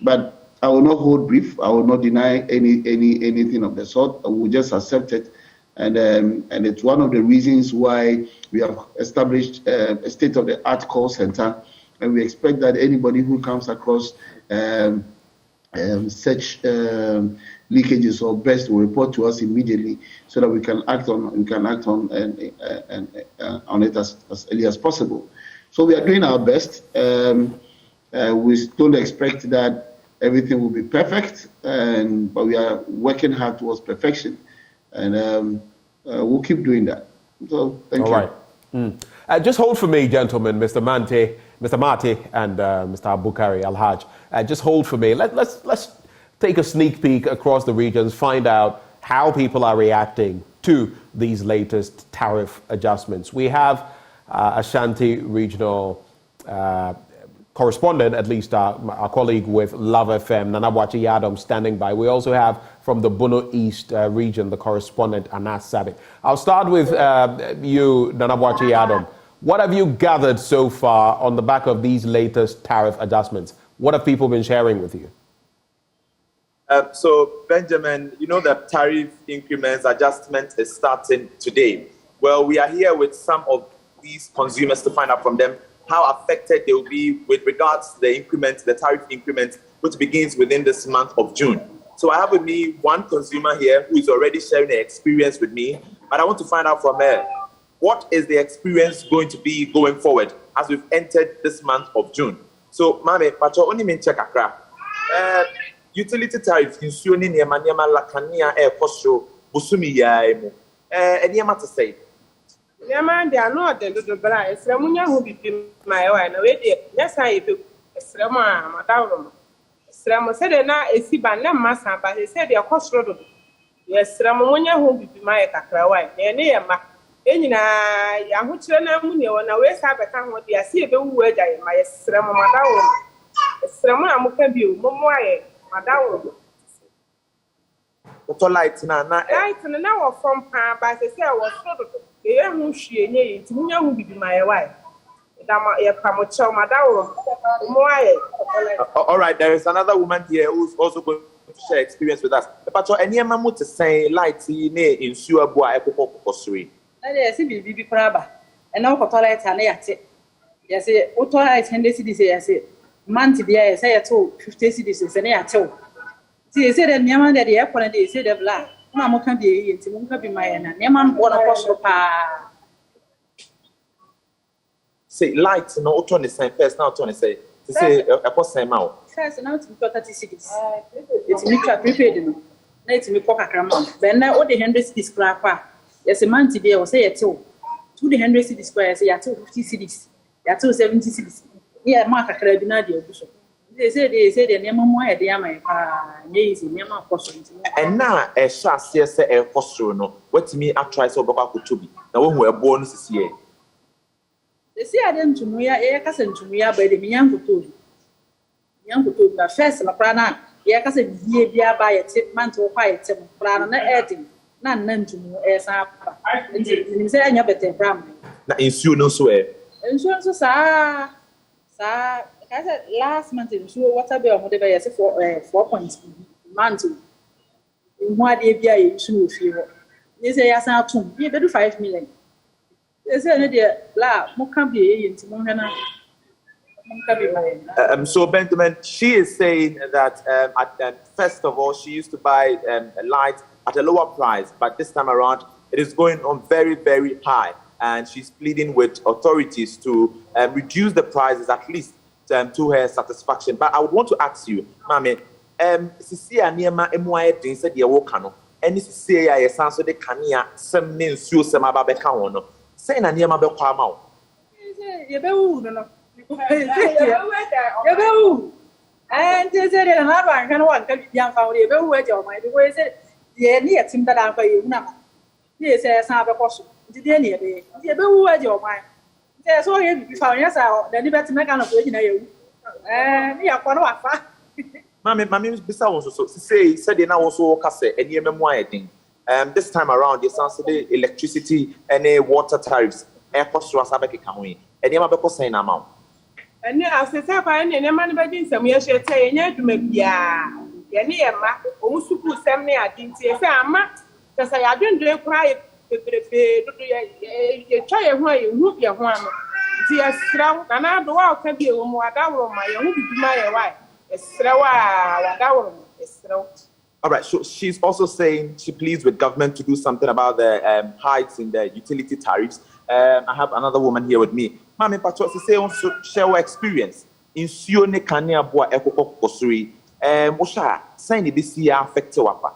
Speaker 2: But I will not hold brief. I will not deny anything of the sort. I will just accept it. And it's one of the reasons why we have established a state-of-the-art call center. And we expect that anybody who comes across such leakages or bursts will report to us immediately, so that we can act on it as early as possible. So we are doing our best. We don't expect that everything will be perfect, but we are working hard towards perfection, and we'll keep doing that. So thank you.
Speaker 1: All right. Just hold for me, gentlemen, Mr. Marty, and Mr. Abukari Al-Haj. Just hold for me. Let's take a sneak peek across the regions, find out how people are reacting to these latest tariff adjustments. We have Ashanti regional correspondent, at least our colleague with Love FM, Nanabwachi Yadom, standing by. We also have from the Bono East region, the correspondent Anas Sabit. I'll start with you, Nanabwachi Yadom. What have you gathered so far on the back of these latest tariff adjustments? What have people been sharing with you?
Speaker 4: So, Benjamin, you know that tariff increments adjustment is starting today. Well, we are here with some of these consumers to find out from them how affected they will be with regards to the increment, the tariff increment, which begins within this month of June. So I have with me one consumer here who is already sharing her experience with me, but I want to find out from her, what is the experience going to be going forward as we've entered this month of June? So, Mame, Pacho, only mean check akra. Utility tariff, insuring Niema Lakania air costo, Busumi Yaimo. And Yama to say.
Speaker 5: Yaman, they are not the little bride. Sramunya who be my own. Yes, I do. Srama, Madame. Sramo said, now a Siban Massa, but he said they are cost road. Yes, Sramunya who be my Kakrawai. Near Ma. Enina, Yahuchana Munia, when I was have a time what they are seeing the word I my Sramo Madame. Srama Mukabu, Momoy, Madame.
Speaker 4: What light now?
Speaker 5: Light and an hour from Pa, but I say I was sort of the young she and ye, to Munya will be my wife.
Speaker 4: All right, there is another woman here who's also going to share experience with us. But any mamu to say light in sewer boy eco.
Speaker 6: I see BB Praba, and now for toilet and yes, what toilet 10 cities, I say, month there, say at 50 cities, and I tell. See, they said that Yaman at the airport and they said of la, Mamma can be in Timunka be my and Yaman one of pa.
Speaker 4: Say light, no tone is saying first now, Tony say, to say a post same out.
Speaker 6: First, now it's got 30 cities. It's mutual prepaid. Night me poker cram. Then now all the 100 cities crap. Yes, a month today was say 200 cities square, say 250 cities, 270 cities. Yeah, mark a carabinadio. They say the name of my idea, my easy name of question.
Speaker 4: And now a shas yes a costume no. What me I try so baba to be. Now when we're born this year.
Speaker 6: They say I didn't to me a cousin to me by the young to the first la prana. Yeah, cousin be by a tip man to quiet prana adding. None to me as up. You say I never take from.
Speaker 4: Now in you no swear.
Speaker 6: And so sir. I said last month in sure what about whatever I said for 4 points month. In what they be a true few. They say yes, I'll be better 5 million. They say, no, dear, la, more can be into Montana.
Speaker 4: So Benjamin, she is saying that first of all, she used to buy a light at a lower price, but this time around, it is going on very, very high. And she's pleading with authorities to reduce the prices at least to her satisfaction. But I would want to ask you, Mami, Sisi Aniema Emuaye Din said, Yawokano, and Sisi Yasan so de Kania, some means you some Ababekano, saying Aniema Bekwamao.
Speaker 6: And they said, another one can one can be young family, very well, my way said, the near team that I'm for you now. Yes, I have a question. Did any of it? You better your mind. There's all you found yourself, then you better make an opinion. And you are quite a
Speaker 4: Mammy, besides also said they now also cassette and your memoir thing. This time around, yes, answer the electricity and water tariffs, air cost was a becky coming, and you have a saying amount.
Speaker 5: And I said, I and man by doing some years, say, and to make ya near ma, almost to put some near, I didn't say, because I didn't cry. You try a way, you whoop your one. Dear Strow, and I do all can be a woman, my own my wife. A straw,
Speaker 4: All right, so she's also saying she pleads with government to do something about the hikes in the utility tariffs. I have another woman here with me. Mami Pacho, she say also share our experience. In Sione Kania Boa Eko Kosuri, Mosha, sign the BC affect wapa.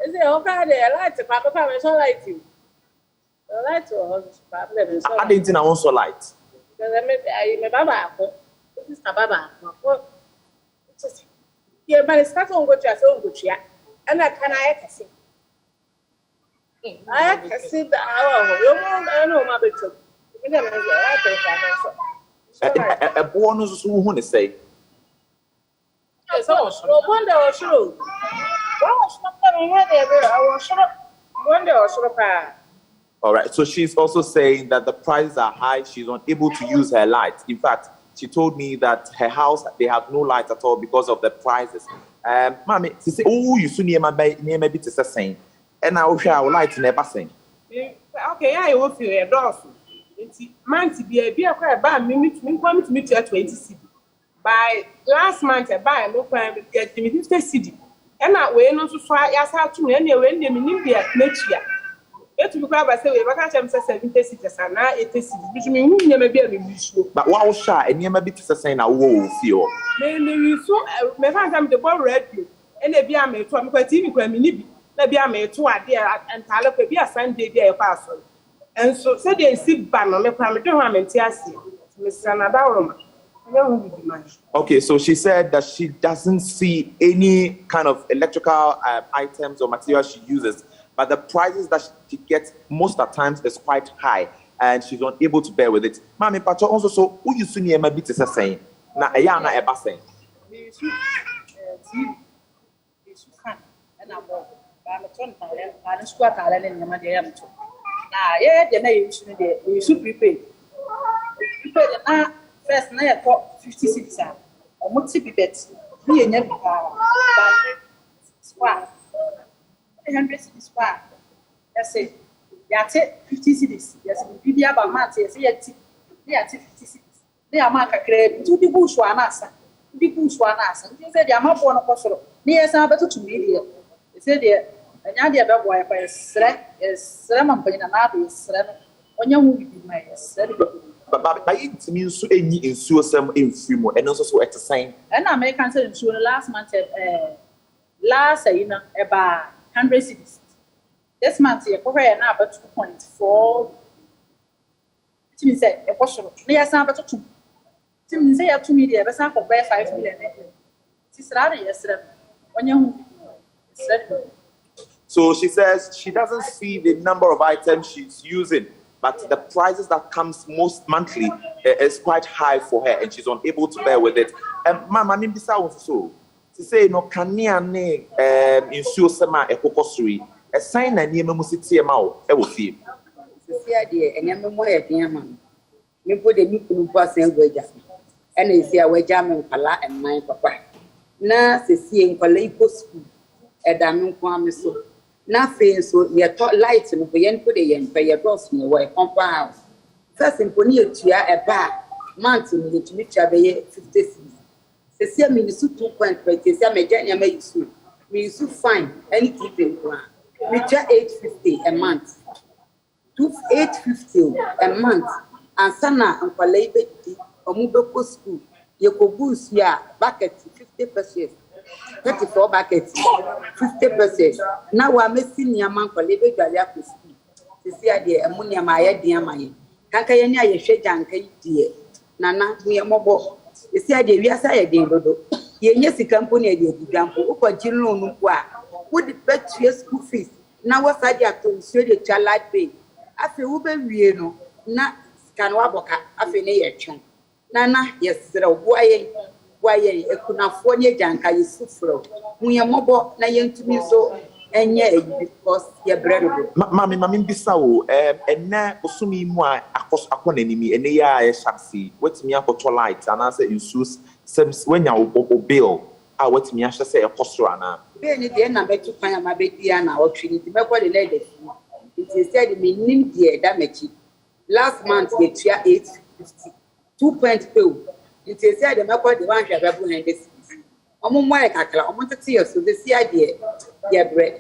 Speaker 5: Is it okay? I like to papa, I so like you. I like to problem.
Speaker 4: I didn't think I also light.
Speaker 5: Because I may Baba. This is Baba. Yeah, but it's not on what you're so good. And I can see. I can see that I know my better.
Speaker 4: A bonus who want to say.
Speaker 5: So, wonder or show.
Speaker 4: All right, so she's also saying that the prices are high. She's unable to use her lights. In fact, she told me that her house, they have no lights at all because of the prices. Mommy, she said, oh, you soon near my bit is saying, and I will share our lights never saying.
Speaker 5: Okay, I will feel a dog. Man, to be a cry by me to meet you at 20 city. By last month, I buy no crime with 50 city. And that way, no to try as how to anyway, they mean be at next year. It will grab us away, but I can't say 70 cities and now 80 cities, which means never be a issue.
Speaker 4: But wow, shy, and never bit is saying, I will feel.
Speaker 5: Maybe so, may find them the ball red, and they be a mate to a TV, maybe be a mate to a dear and Tyler be a Sunday day parcel. And so said they sit ban on the primary and Tiasi, Mr. Nadaroma.
Speaker 4: Okay, so she said that she doesn't see any kind of electrical items or material she uses, but the prices that she gets most of the times is quite high, and she's unable to bear with it. Mami Pacho also so who you soon hear bit is saying na ayana eba saying.
Speaker 6: First, now I got 50 cities. I'm not to bet. Me and never square 100 cities. Yes, say, that's it 50 cities. Yes, be about March. Yes, yeah, 50 cities. They are mark a credit to the bush one answer. The bush one answer. They said, I'm not one of us. Near some better to me. They said, and Yadia Baboy by a select is Seraman Payna is Seraman. When you will be my
Speaker 4: But it means so any in some in free more and also so at the same.
Speaker 6: And American said last month, last about 100 cities. This month, you're probably about 2.4. It means a question. Yes, I'm about 2. It means you have 2 million, but some for 5 million. It's rather yesterday. When you
Speaker 4: so she says she doesn't see the number of items she's using, but the prices that comes most monthly is quite high for her, and she's unable to bear with it. Mama, I mean, this so to say no can ne ensure sama ekokosuri a sign na niema musiti ema e wo fie.
Speaker 7: See idea and yam mo e dia man. Me put the new person wager. And is here we jam pala and my papa. Na se see en kwala iko school. E da me kwa me so. Na fe so ye to light no yen put the yen pay your boss no way compound house. First in poni etua e ba month ni etumi tua be 50 cedis. Se see me su 2.20 se me janya me su. Me su fine anything plan. Me tua 850 a month. 850 a month. And sana and kwala ibe omubeko school. You could boost ya bucket 50%. 34 buckets, 50%. Now I'm missing your man for labor to school. To see a dear ammonia, my dear money. Cancayana, you shake and dear. Nana, we are mobile. You see, I did, we are saying, Dodo. Yes, the company, the example, who continue no qua. Would the bet your school fees? Now, what's I have to show the child like pay? After Uber, we know, not Scanwaboka, after a chunk. Nana, yes, sir, why a Kunafonia janka is sufro. We are mobile, na young to me so, and yeah, because you're bread.
Speaker 4: Mammy, Bissau, and now Osumi moi, across upon enemy, and they are a chassis. What's me up for light, and answer in shoes, some when you bill. I want me, I shall say a postrana.
Speaker 7: Benny, the number to find my baby and our trinity, but what the lady. It is said, me name dear damage. Last month, they try 850. 2.2. It is said the Mako the one have and this. Omo more kakla, omo to so the see idea. Yeah, bread.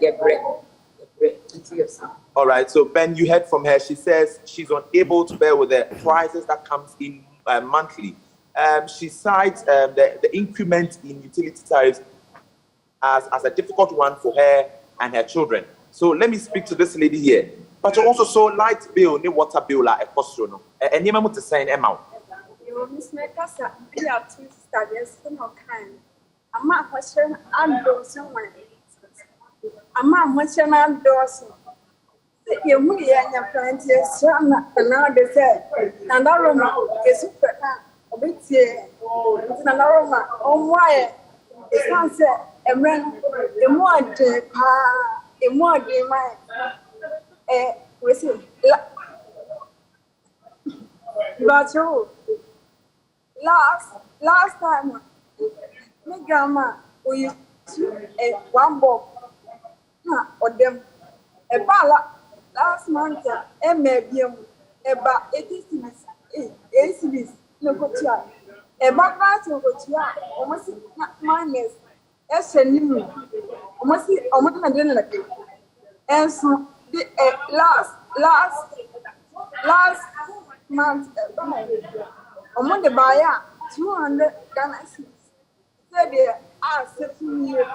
Speaker 4: All right, so Ben, you heard from her. She says she's unable to bear with the prices that comes in monthly. She cites the increment in utility tariffs as a difficult one for her and her children. So let me speak to this lady here. But you also saw light bill, ne water bill, like a costume. And you to sign amount.
Speaker 8: Miss Mekasa, we are two studies, no kind. A man question and dorsing one. A man question and dorsing. You will and your friends, yes, and now they said, and aroma is super a bit here. It's an aroma on wire. It's not said, and when the more the more they might. We see. But you. Last time, my grandma we used to a one bob or them a bala last month, a maybe about 80 cities, no good. A background of what you are almost minus as a new almost dinner. And so the last month. Among the buyer, 200 Ghana cedis. They are 7 years.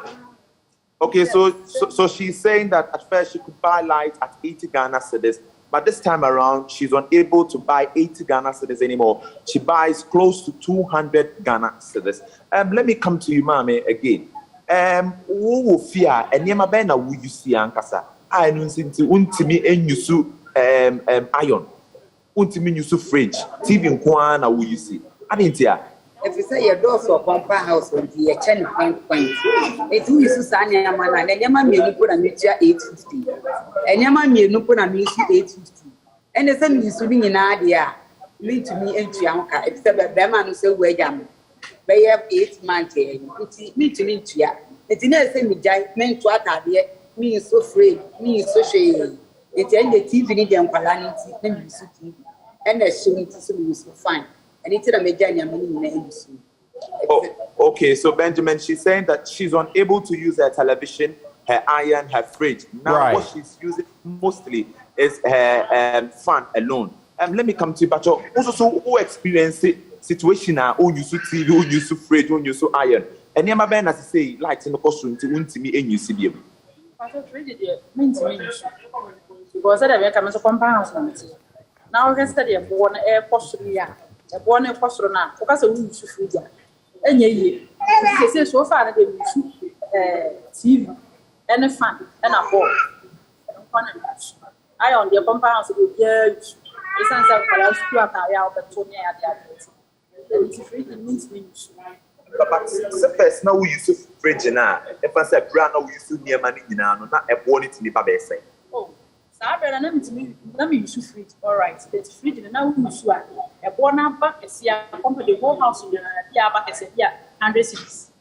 Speaker 4: Okay, so she's saying that at first she could buy light at 80 Ghana cedis, but this time around she's unable to buy 80 Ghana cedis anymore. She buys close to 200 Ghana cedis. Let me come to you, Mami, again. Who will fear and Yama Bena will you see Ankasa? I know since Untimi and Yusu iron. Untimi Yusu fridge, TV in Kwana will you see? I didn't hear.
Speaker 7: If you say your doors or compound house will be a 10 point. It is Susania Mana, and Yama may put a mutual 850. And Yama may no put a mutual 850. And the same is swimming in idea. Mean to me and Chianca, except that Beman so way jam. They have 8 months here. Me to meet you. It's in the same meant to attack me is so free, me is so shady. It's in the TV and Palanity and you see. And the show it is so fine. And it's a major name.
Speaker 4: Okay, so Benjamin, she's saying that she's unable to use her television, her iron, her fridge. Now, What she's using mostly is her fan alone. Let me come to you, but also so who experience situation now, who use TV, who use fridge, who use iron. And Yama Ben, as I say, lights in the costume to win to me and you see them.
Speaker 6: Because I have come as a compound. Now, I study a born air posture, a born air posture now, because a wound to free. And ye, they say so far that they TV and a fan and a ball. I on the compounds with years. The sense of Palastua out the Tony at the address. And it's free, it means news.
Speaker 4: But the first now we use to fridge now. If I said brand, we use to near money in now, not a bonnet in the baby say.
Speaker 6: Oh, Sabra, let me use to fridge. All right, it's fridge and now we swear. A born up back, a see, accompany the whole house in the back, I said, yeah, 100 cities.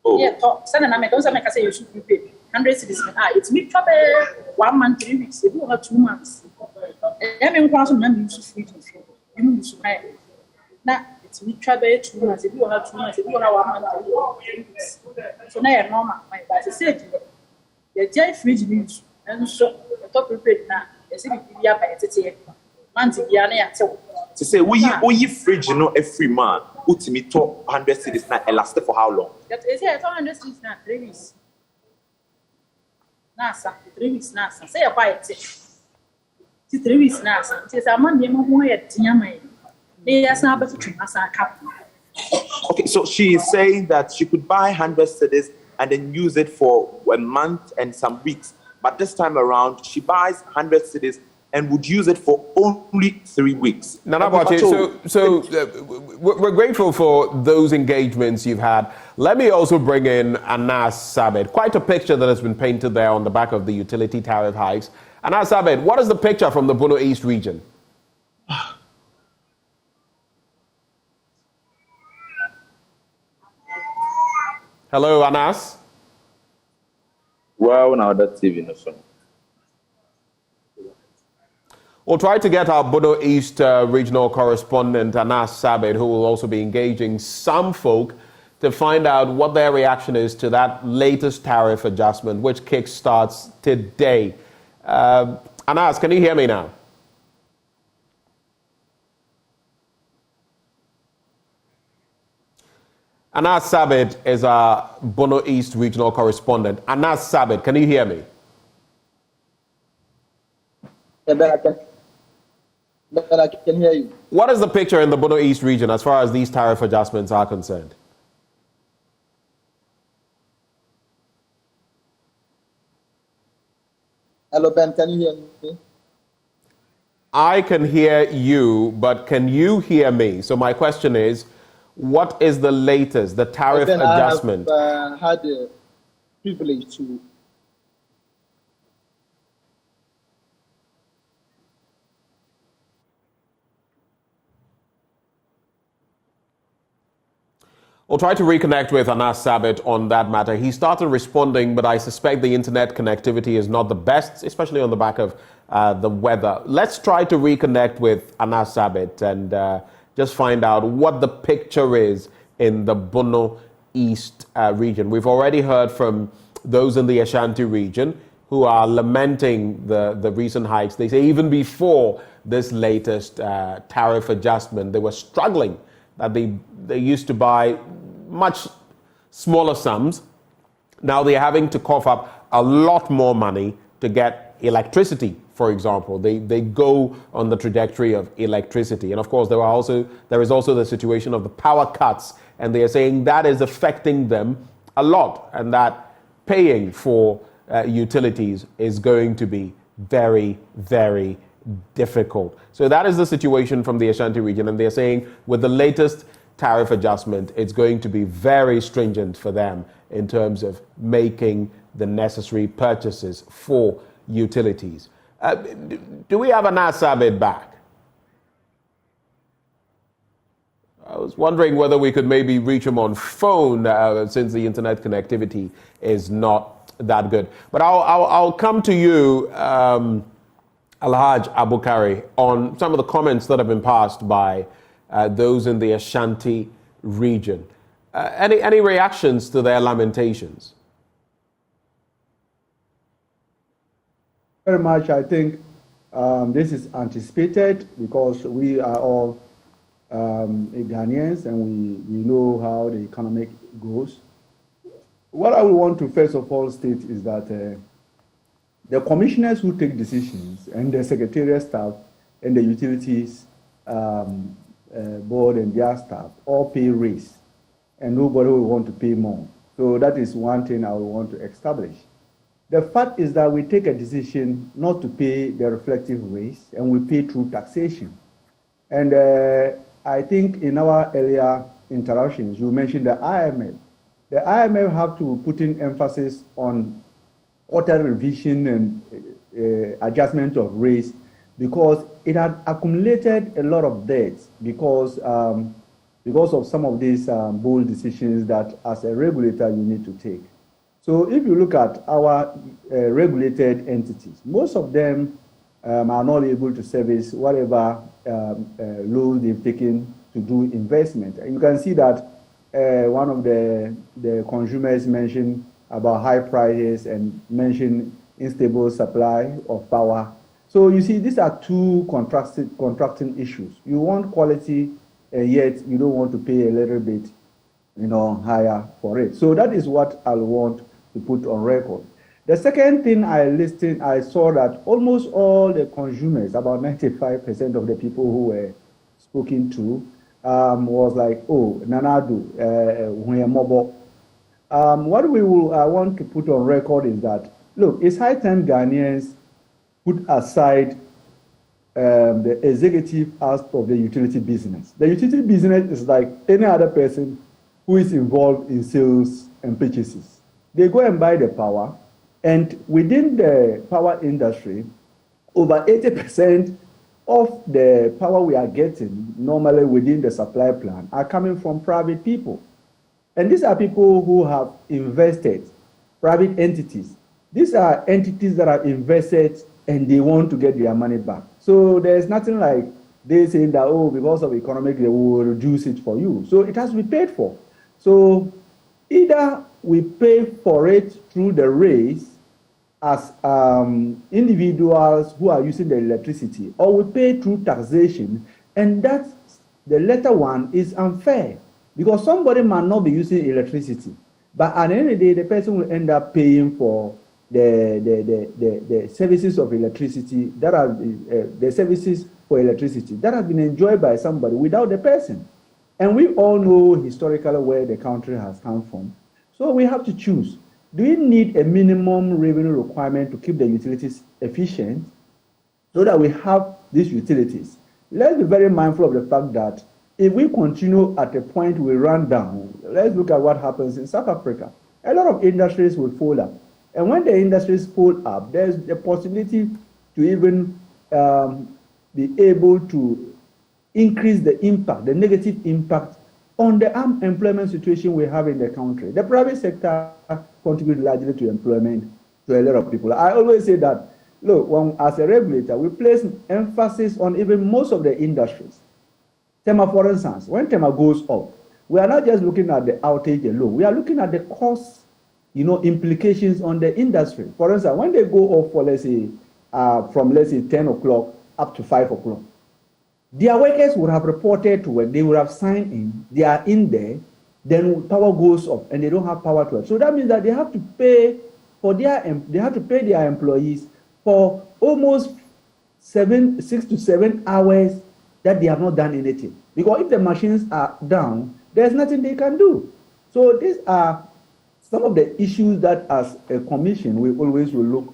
Speaker 6: Oh, yeah, talk. Send an American, I say you should be paid 100 cities. It's me trouble 1 month, 3 weeks, they do have 2 months. I mean, men use to fridge. You use to pay. Now, it's me trouble 2 months, if you have 2 months, if you have 1 month, 3 weeks. So now you're normal. But I said, the J fridge news, and so the top prepared now, the city be up by a month,
Speaker 4: to say, we fridge, you know, every man, put me top 100 cities now, elastic for how long?
Speaker 6: That is here, 200 cities now, 3 weeks. NASA, 3 weeks, NASA, say a bite. 3 weeks, NASA, says a man, you at Tiamay. They are not better to Massa Cap.
Speaker 4: Okay, so she is saying that she could buy 100 cities and then use it for a month and some weeks. But this time around, she buys 100 cities and would use it for only 3 weeks.
Speaker 1: Nana Boakye, we're grateful for those engagements you've had. Let me also bring in Anas Sabit. Quite a picture that has been painted there on the back of the utility tariff hikes. Anas Sabit, what is the picture from the Bono East region? Hello, Anas.
Speaker 9: Well, now that TV no so.
Speaker 1: We'll try to get our Bono East regional correspondent, Anas Sabit, who will also be engaging some folk to find out what their reaction is to that latest tariff adjustment, which kickstarts today. Anas, can you hear me now? Anas Sabit is our Bono East regional correspondent. Anas Sabit, can you hear me?
Speaker 10: I can hear you.
Speaker 1: What is the picture in the Bono East region as far as these tariff adjustments are concerned?
Speaker 10: Hello, Ben, can you hear me?
Speaker 1: I can hear you, but can you hear me? So my question is, what is the latest, the tariff adjustment?
Speaker 10: I have had the privilege to
Speaker 1: We'll try to reconnect with Anas Sabit on that matter. He started responding, but I suspect the internet connectivity is not the best, especially on the back of the weather. Let's try to reconnect with Anas Sabit and just find out what the picture is in the Bono East region. We've already heard from those in the Ashanti region who are lamenting the recent hikes. They say even before this latest tariff adjustment, they were struggling, that they used to buy much smaller sums. Now they're having to cough up a lot more money to get electricity, for example. They go on the trajectory of electricity. And of course, there is also the situation of the power cuts. And they are saying that is affecting them a lot, and that paying for utilities is going to be very, very difficult. So that is the situation from the Ashanti region, and they're saying with the latest tariff adjustment, it's going to be very stringent for them in terms of making the necessary purchases for utilities. Do we have Anas Sabit back? I was wondering whether we could maybe reach him on phone since the internet connectivity is not that good. But I'll come to you, Alhaj Abukari, on some of the comments that have been passed by those in the Ashanti region. Any reactions to their lamentations?
Speaker 3: Very much. I think This is anticipated because we are all Ghanaians and we know how the economic goes. What I would want to first of all state is that the commissioners who take decisions and the secretariat staff and the utilities board and their staff all pay raise, and nobody will want to pay more. So that is one thing I would want to establish. The fact is that we take a decision not to pay the reflective raise, and we pay through taxation. And I think in our earlier interactions, you mentioned the IMF. The IMF have to put in emphasis on quarter revision and adjustment of rates because it had accumulated a lot of debts because of some of these bold decisions that as a regulator you need to take. So if you look at our regulated entities, most of them are not able to service whatever loans they've taken to do investment. And you can see that one of the consumers mentioned about high prices and mentioned unstable supply of power. So you see, these are two contrasting issues. You want quality, and yet you don't want to pay a little bit, higher for it. So that is what I want to put on record. The second thing I saw that almost all the consumers, about 95% of the people who were spoken to, was like, oh, Nanadu, Huyamobo. What I want to put on record is that, look, it's high time Ghanaians put aside the executive aspect of the utility business. The utility business is like any other person who is involved in sales and purchases. They go and buy the power, and within the power industry, over 80% of the power we are getting normally within the supply plan are coming from private people. And these are people who have invested, private entities. These are entities that have invested and they want to get their money back. So there's nothing like they saying that, oh, because of economic, they will reduce it for you. So it has to be paid for. So either we pay for it through the raise as individuals who are using the electricity, or we pay through taxation, and that's the latter one is unfair because somebody might not be using electricity, but at the end of the day, the person will end up paying for the services of electricity that are the services for electricity that have been enjoyed by somebody without the person. And we all know historically where the country has come from. So we have to choose. Do we need a minimum revenue requirement to keep the utilities efficient so that we have these utilities? Let's be very mindful of the fact that if we continue at a point we run down, let's look at what happens in South Africa. A lot of industries will fold up. And when the industries fold up, there's the possibility to even be able to increase the impact, the negative impact on the employment situation we have in the country. The private sector contributes largely to employment to a lot of people. I always say that, look, as a regulator, we place emphasis on even most of the industries. Tema, for instance, when Tema goes up, we are not just looking at the outage alone. We are looking at the cost, implications on the industry. For instance, when they go off for, let's say, from, let's say, 10 o'clock up to 5 o'clock, their workers would have reported to work, they would have signed in, they are in there, then power goes up and they don't have power to work. So that means that they have to pay their employees for almost 6 to 7 hours that they have not done anything. Because if the machines are down, there's nothing they can do. So these are some of the issues that as a commission we always will look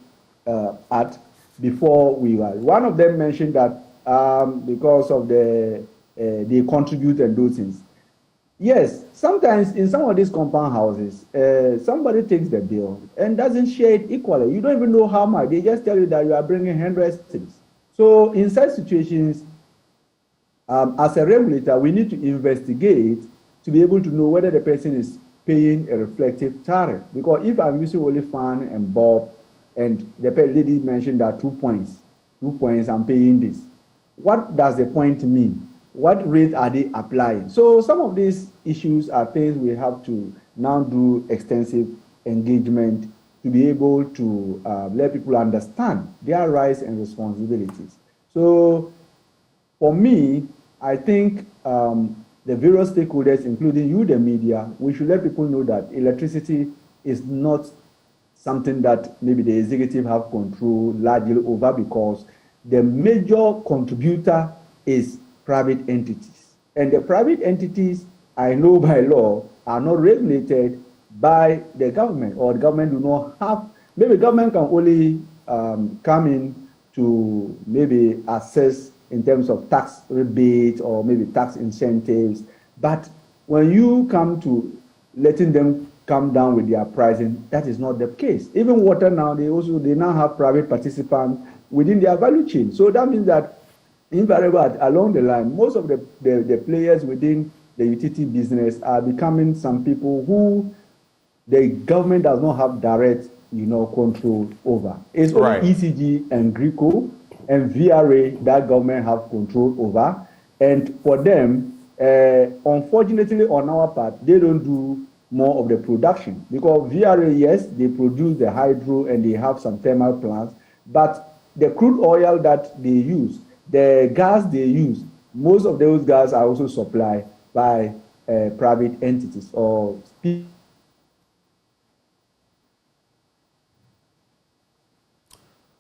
Speaker 3: at before we are. One of them mentioned that because of they contribute and those things. Yes, sometimes in some of these compound houses, somebody takes the bill and doesn't share it equally. You don't even know how much. They just tell you that you are bringing 100 things. So in such situations, as a regulator, we need to investigate to be able to know whether the person is paying a reflective tariff. Because if I'm using only fan and bulb, and the lady mentioned that 2 points, I'm paying this. What does the point mean? What rate are they applying? So some of these issues are things we have to now do extensive engagement to be able to let people understand their rights and responsibilities. So for me, I think the various stakeholders, including you, the media, we should let people know that electricity is not something that maybe the executive have control largely over, because the major contributor is private entities. And the private entities, I know by law, are not regulated by the government, or the government do not have, maybe government can only come in to maybe assess in terms of tax rebates or maybe tax incentives. But when you come to letting them come down with their pricing, that is not the case. Even water now, they now have private participants within their value chain. So that means that invariably along the line, most of the players within the utility business are becoming some people who the government does not have direct, control over. It's only
Speaker 1: Right.
Speaker 3: ECG and GRICO and VRA that government have control over. And for them, unfortunately on our part, they don't do more of the production, because VRA, yes, they produce the hydro and they have some thermal plants, but the crude oil that they use, the gas they use, most of those gas are also supplied by private entities or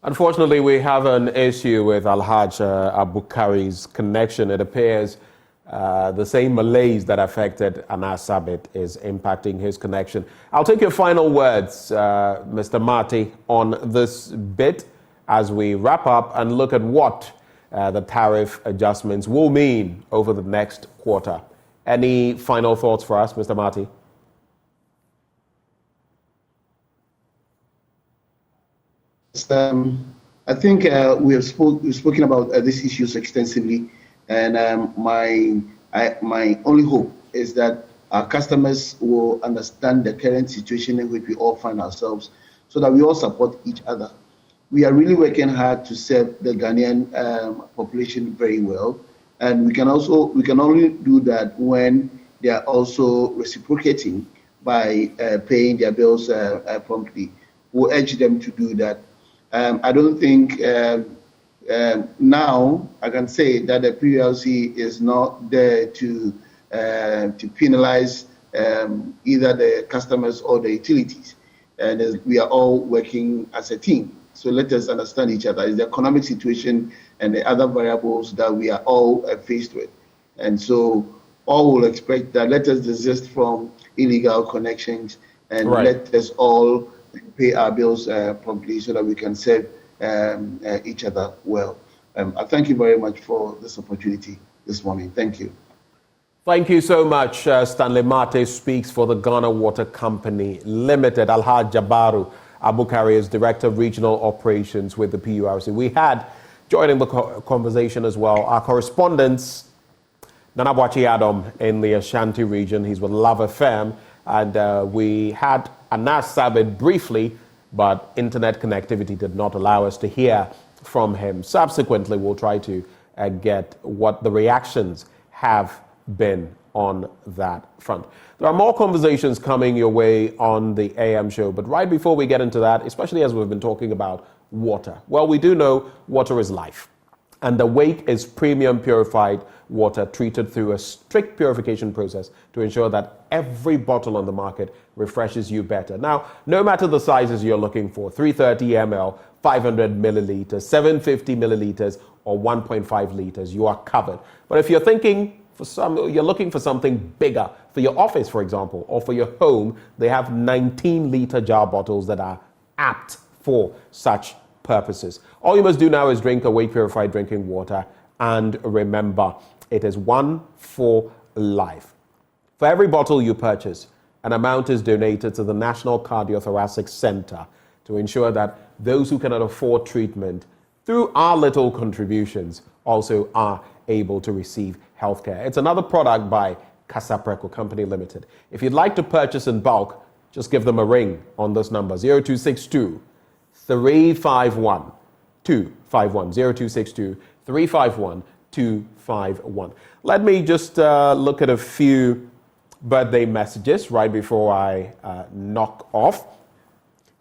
Speaker 1: Unfortunately, we have an issue with Alhaj Abukari's connection. It appears the same malaise that affected Anas Sabit is impacting his connection. I'll take your final words, Mr. Marty, on this bit as we wrap up and look at what the tariff adjustments will mean over the next quarter. Any final thoughts for us, Mr. Marty?
Speaker 2: I think we've spoken about these issues extensively, and my only hope is that our customers will understand the current situation in which we all find ourselves, so that we all support each other. We are really working hard to serve the Ghanaian population very well, and we can only do that when they are also reciprocating by paying their bills promptly. We'll urge them to do that. I don't think now I can say that the PLC is not there to penalize either the customers or the utilities, and we are all working as a team. So let us understand each other. It's the economic situation and the other variables that we are all faced with, and so all will expect that. Let us desist from illegal connections and let us all pay our bills promptly so that we can serve each other well. I thank you very much for this opportunity this morning. Thank you.
Speaker 1: Thank you so much. Stanley Mate speaks for the Ghana Water Company Limited. Alhaj Jabaru Abukari is Director of Regional Operations with the PURC. We had, joining the conversation as well, our correspondents, Nana Bwachi Adam in the Ashanti region. He's with Love FM. And we had Anas Sabit briefly, but internet connectivity did not allow us to hear from him. Subsequently, we'll try to get what the reactions have been on that front. There are more conversations coming your way on the AM show, but right before we get into that, especially as we've been talking about water, well, we do know water is life. And the Wake is premium purified water treated through a strict purification process to ensure that every bottle on the market refreshes you better. Now, no matter the sizes you're looking for, 330 ml, 500 milliliters, 750 milliliters, or 1.5 liters, you are covered. But if you're looking for something bigger for your office, for example, or for your home, they have 19-liter jar bottles that are apt for such purposes. All you must do now is drink Awake Purified Drinking Water, and remember, it is one for life. For every bottle you purchase, an amount is donated to the National Cardiothoracic Center to ensure that those who cannot afford treatment through our little contributions also are able to receive healthcare. It's another product by Casapreco Company Limited. If you'd like to purchase in bulk, just give them a ring on this number, 0262 351 251, 0262 351 251. Let me just look at a few birthday messages right before I knock off.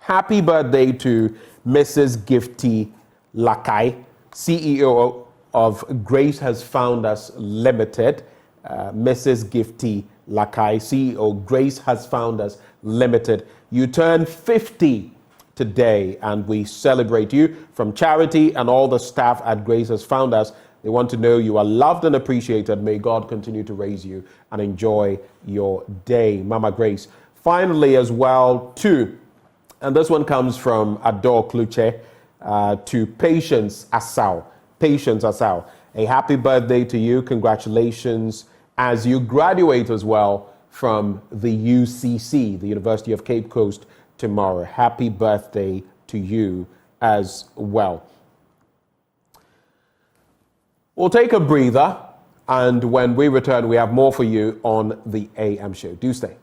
Speaker 1: Happy birthday to Mrs. Gifty Lakai, CEO of Grace Has Found Us Limited. Mrs. Gifty Lakai, CEO, Grace Has Found Us Limited. You turn 50 today, and we celebrate you. From charity and all the staff at Grace Has Found Us, they want to know you are loved and appreciated. May God continue to raise you and enjoy your day. Mama Grace. Finally, as well, too, and this one comes from Ador Kluche, to Patience Asau. Patience Asau, a happy birthday to you. Congratulations as you graduate as well from the UCC, the University of Cape Coast, tomorrow. Happy birthday to you as well. We'll take a breather, and when we return, we have more for you on the AM show. Do stay.